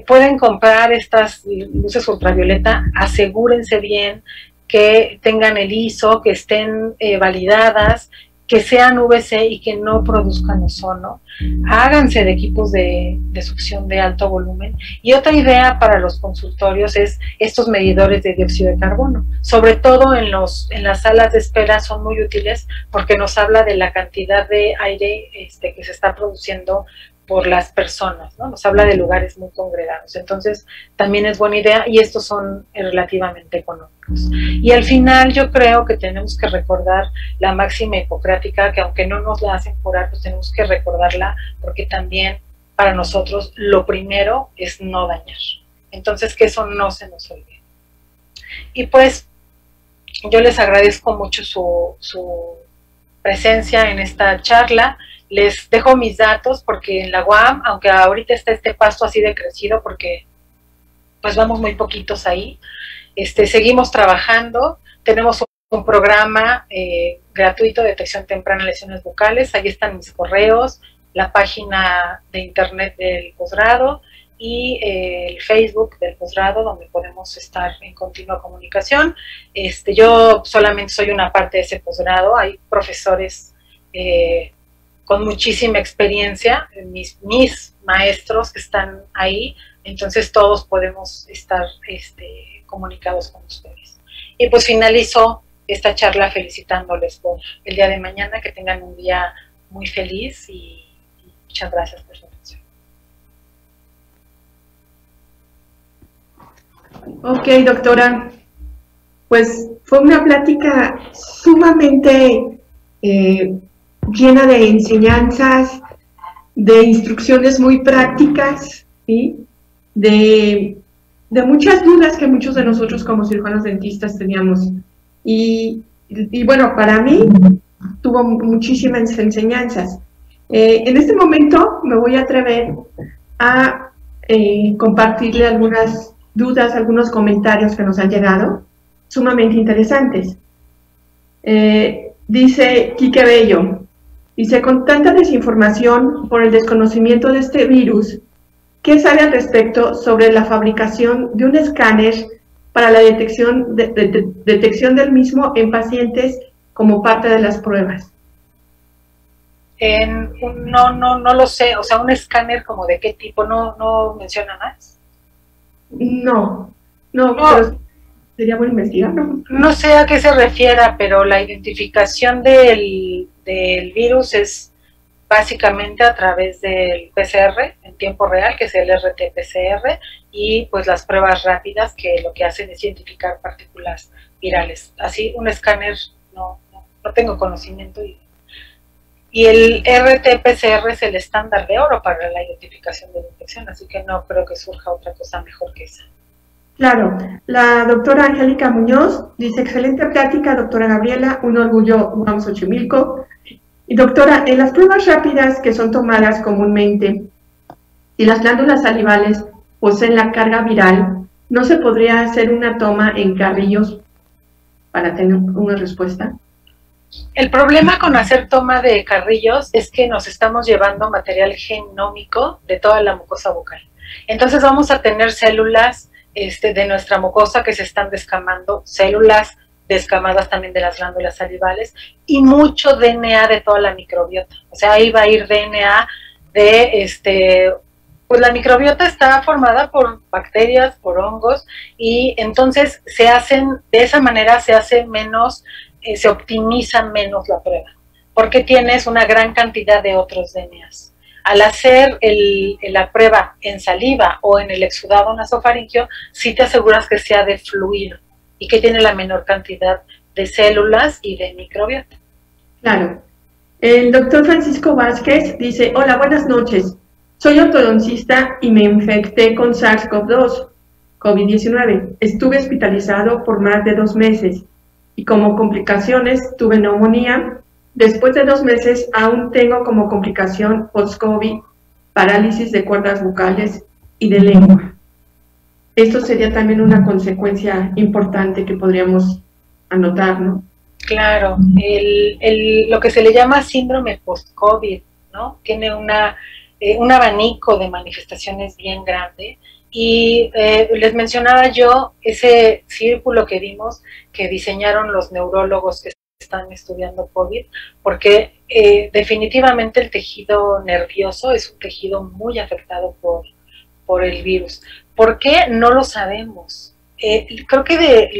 Pueden comprar estas luces ultravioleta, asegúrense bien que tengan el ISO, que estén validadas, que sean UVC y que no produzcan ozono. Háganse de equipos de succión de alto volumen. Y otra idea para los consultorios es estos medidores de dióxido de carbono. Sobre todo en las salas de espera son muy útiles porque nos habla de la cantidad de aire que se está produciendo por las personas, ¿no? Nos habla de lugares muy congregados. Entonces, también es buena idea y estos son relativamente económicos. Y al final yo creo que tenemos que recordar la máxima hipocrática, que aunque no nos la hacen curar, pues tenemos que recordarla porque también para nosotros lo primero es no dañar. Entonces, que eso no se nos olvide. Y pues, yo les agradezco mucho su presencia en esta charla. Les dejo mis datos porque en la UAM, aunque ahorita está este pasto así de crecido porque pues vamos muy poquitos ahí, seguimos trabajando, tenemos un programa gratuito de detección temprana de lesiones bucales, ahí están mis correos, la página de internet del posgrado y el Facebook del posgrado donde podemos estar en continua comunicación. Yo solamente soy una parte de ese posgrado, hay profesores con muchísima experiencia, mis maestros que están ahí, entonces todos podemos estar comunicados con ustedes. Y pues finalizo esta charla felicitándoles por el día de mañana, que tengan un día muy feliz y muchas gracias por su atención. Ok, doctora, pues fue una plática sumamente llena de enseñanzas, de instrucciones muy prácticas, ¿sí? De de muchas dudas que muchos de nosotros como cirujanos dentistas teníamos. Y bueno, para mí tuvo muchísimas enseñanzas. En este momento me voy a atrever a compartirle algunas dudas, algunos comentarios que nos han llegado, sumamente interesantes. Dice Quique Bello, dice, con tanta desinformación por el desconocimiento de este virus, ¿qué sabe al respecto sobre la fabricación de un escáner para la detección del mismo en pacientes como parte de las pruebas? No lo sé, o sea, un escáner como de qué tipo, no menciona más. No, pero sería bueno investigarlo. No sé a qué se refiera, pero la identificación del virus es básicamente a través del PCR en tiempo real, que es el RT-PCR, y pues las pruebas rápidas que lo que hacen es identificar partículas virales. Así, un escáner no tengo conocimiento. Y el RT-PCR es el estándar de oro para la identificación de la infección, así que no creo que surja otra cosa mejor que esa. Claro, la doctora Angélica Muñoz dice, excelente plática, doctora Gabriela, un orgullo, vamos, Xochimilco. Y doctora, en las pruebas rápidas que son tomadas comúnmente, si las glándulas salivales poseen la carga viral, ¿no se podría hacer una toma en carrillos para tener una respuesta? El problema con hacer toma de carrillos es que nos estamos llevando material genómico de toda la mucosa bucal. Entonces vamos a tener células de nuestra mucosa que se están descamando, células descamadas también de las glándulas salivales y mucho DNA de toda la microbiota. O sea, ahí va a ir DNA de, pues la microbiota está formada por bacterias, por hongos, y entonces de esa manera se hace menos, se optimiza menos la prueba, porque tienes una gran cantidad de otros DNAs. Al hacer la prueba en saliva o en el exudado nasofaringeo, sí te aseguras que sea de fluido y que tiene la menor cantidad de células y de microbiota. Claro. El doctor Francisco Vázquez dice, hola, buenas noches. Soy ortodoncista y me infecté con SARS-CoV-2, COVID-19. Estuve hospitalizado por más de 2 meses y como complicaciones tuve neumonía. Después de 2 meses aún tengo como complicación post-COVID parálisis de cuerdas vocales y de lengua. Esto sería también una consecuencia importante que podríamos anotar, ¿no? Claro, lo que se le llama síndrome post-COVID, ¿no? Tiene un abanico de manifestaciones bien grande. Y les mencionaba yo ese círculo que vimos que diseñaron los neurólogos que están estudiando COVID, porque definitivamente el tejido nervioso es un tejido muy afectado por el virus. ¿Por qué? No lo sabemos. Creo que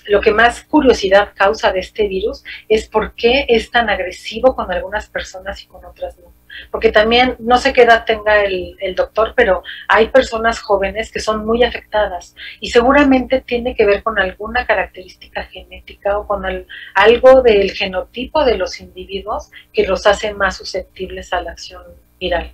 lo que más curiosidad causa de este virus es por qué es tan agresivo con algunas personas y con otras no. Porque también, no sé qué edad tenga el doctor, pero hay personas jóvenes que son muy afectadas y seguramente tiene que ver con alguna característica genética o con algo del genotipo de los individuos que los hace más susceptibles a la acción viral.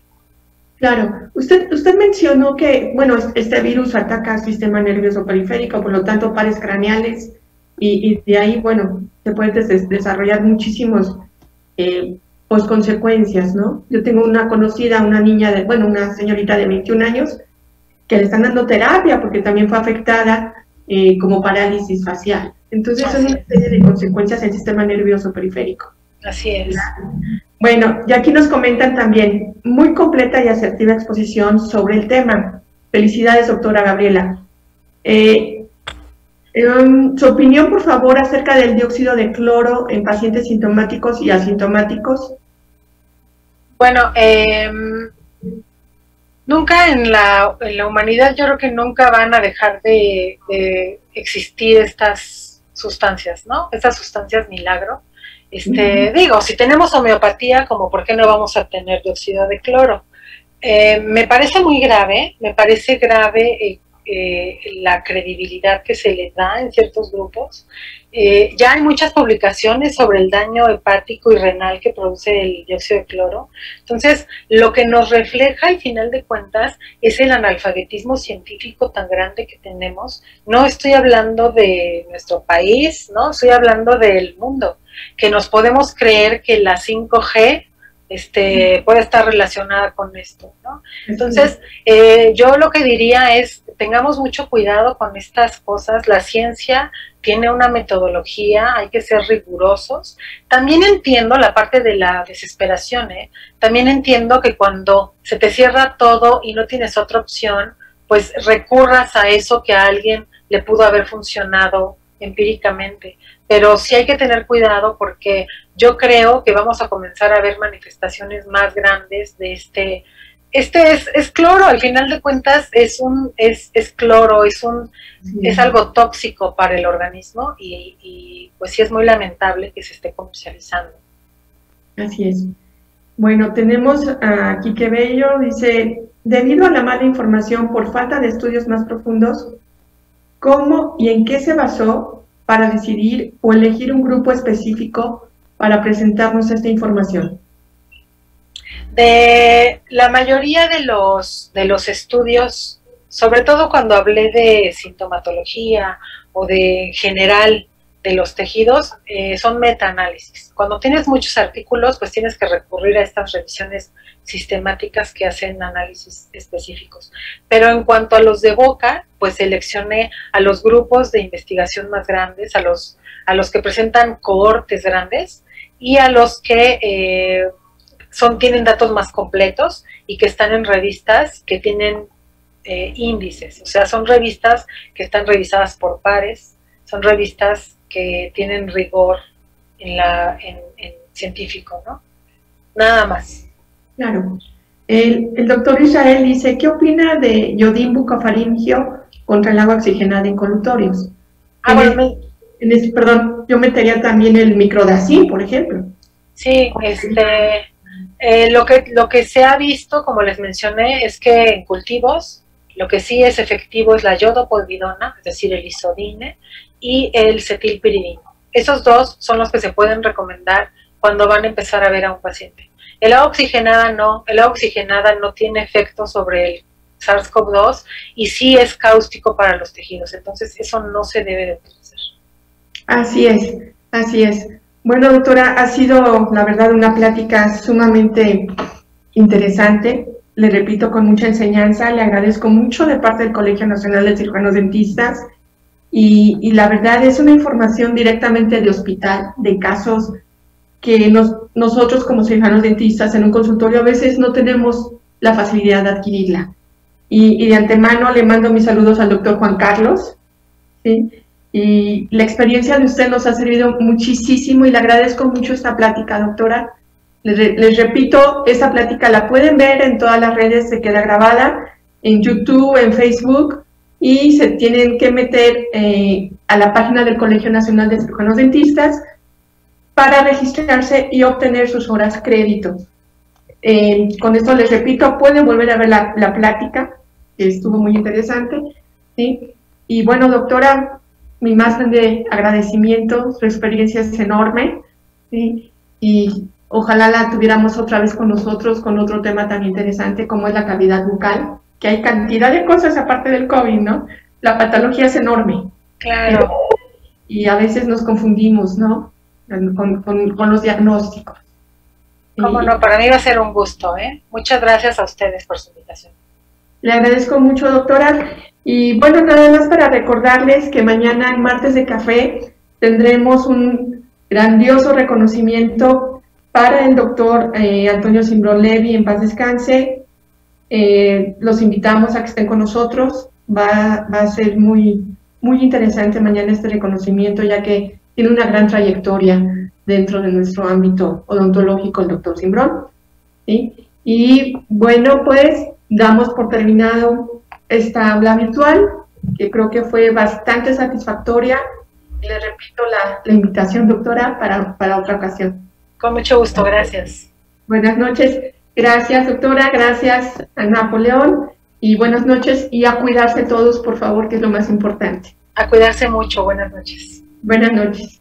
Claro, usted mencionó que, bueno, este virus ataca al sistema nervioso periférico, por lo tanto pares craneales, y de ahí, bueno, se pueden desarrollar muchísimos pues consecuencias, ¿no? Yo tengo una conocida, una niña, una señorita de 21 años, que le están dando terapia porque también fue afectada como parálisis facial. Entonces son una serie de consecuencias en el sistema nervioso periférico. Así es. Bueno, y aquí nos comentan también, muy completa y asertiva exposición sobre el tema. Felicidades, doctora Gabriela. Su opinión, por favor, acerca del dióxido de cloro en pacientes sintomáticos y asintomáticos. Bueno, nunca en la humanidad, yo creo que nunca van a dejar de existir estas sustancias, ¿no? Estas sustancias milagro. Digo, si tenemos homeopatía, como por qué no vamos a tener dióxido de cloro. Me parece muy grave, me parece grave la credibilidad que se le da en ciertos grupos. Ya hay muchas publicaciones sobre el daño hepático y renal que produce el dióxido de cloro. Entonces, lo que nos refleja al final de cuentas es el analfabetismo científico tan grande que tenemos. No estoy hablando de nuestro país, ¿no? Estoy hablando del mundo, que nos podemos creer que la 5G puede estar relacionada con esto, ¿no? Entonces, yo lo que diría es, tengamos mucho cuidado con estas cosas. La ciencia tiene una metodología, hay que ser rigurosos. También entiendo la parte de la desesperación, ¿eh? También entiendo que cuando se te cierra todo y no tienes otra opción, pues recurras a eso que a alguien le pudo haber funcionado empíricamente. Pero sí hay que tener cuidado, porque yo creo que vamos a comenzar a ver manifestaciones más grandes de es cloro, al final de cuentas es cloro, es algo tóxico para el organismo, y pues sí es muy lamentable que se esté comercializando. Así es. Bueno, tenemos a Quique Bello, dice, debido a la mala información por falta de estudios más profundos, ¿cómo y en qué se basó para decidir o elegir un grupo específico para presentarnos esta información? De la mayoría de los estudios, sobre todo cuando hablé de sintomatología o de general de los tejidos, son metaanálisis. Cuando tienes muchos artículos, pues tienes que recurrir a estas revisiones sistemáticas que hacen análisis específicos. Pero en cuanto a los de boca, pues seleccioné a los grupos de investigación más grandes, a los que presentan cohortes grandes y a los que tienen datos más completos y que están en revistas que tienen índices. O sea, son revistas que están revisadas por pares, son revistas que tienen rigor en científico, ¿no? Nada más. Claro. El doctor Israel dice, ¿qué opina de iodín bucofaringio contra el agua oxigenada en colutorios? Perdón, yo metería también el microdacin, por ejemplo. Sí, lo que se ha visto, como les mencioné, es que en cultivos lo que sí es efectivo es la iodopovidona, es decir, el isodine, y el cetilpiridino. Esos dos son los que se pueden recomendar cuando van a empezar a ver a un paciente. El agua oxigenada no tiene efecto sobre el SARS-CoV-2 y sí es cáustico para los tejidos, entonces eso no se debe de utilizar. Así es, así es. Bueno, doctora, ha sido, la verdad, una plática sumamente interesante. Le repito, con mucha enseñanza. Le agradezco mucho de parte del Colegio Nacional de Cirujanos Dentistas. Y la verdad es una información directamente de hospital, de casos que nosotros como cirujanos dentistas en un consultorio a veces no tenemos la facilidad de adquirirla. Y de antemano le mando mis saludos al doctor Juan Carlos, ¿sí? Y la experiencia de usted nos ha servido muchísimo y le agradezco mucho esta plática, doctora. Les repito, esta plática la pueden ver en todas las redes, se queda grabada, en YouTube, en Facebook, y se tienen que meter a la página del Colegio Nacional de Cirujanos Dentistas para registrarse y obtener sus horas crédito. Con esto les repito, pueden volver a ver la plática, que estuvo muy interesante, ¿sí? Y bueno, doctora, mi más grande agradecimiento, su experiencia es enorme, ¿sí? Y ojalá la tuviéramos otra vez con nosotros, con otro tema tan interesante como es la cavidad bucal, que hay cantidad de cosas aparte del COVID, ¿no? La patología es enorme. Claro. Y a veces nos confundimos, ¿no? Con los diagnósticos. Cómo no, para mí va a ser un gusto, ¿eh? Muchas gracias a ustedes por su invitación. Le agradezco mucho, doctora. Y bueno, nada más para recordarles que mañana en Martes de Café tendremos un grandioso reconocimiento para el doctor Antonio Cimbrón Levi, en paz descanse. Los invitamos a que estén con nosotros. Va a ser muy interesante mañana este reconocimiento, ya que tiene una gran trayectoria dentro de nuestro ámbito odontológico el doctor Cimbrón, ¿sí? Y bueno, pues damos por terminado esta aula virtual, que creo que fue bastante satisfactoria. Le repito la invitación, doctora, para otra ocasión. Con mucho gusto, gracias. Buenas noches. Gracias, doctora. Gracias a Napoleón. y buenas noches, y a cuidarse todos, por favor, que es lo más importante. A cuidarse mucho, buenas noches. Buenas noches.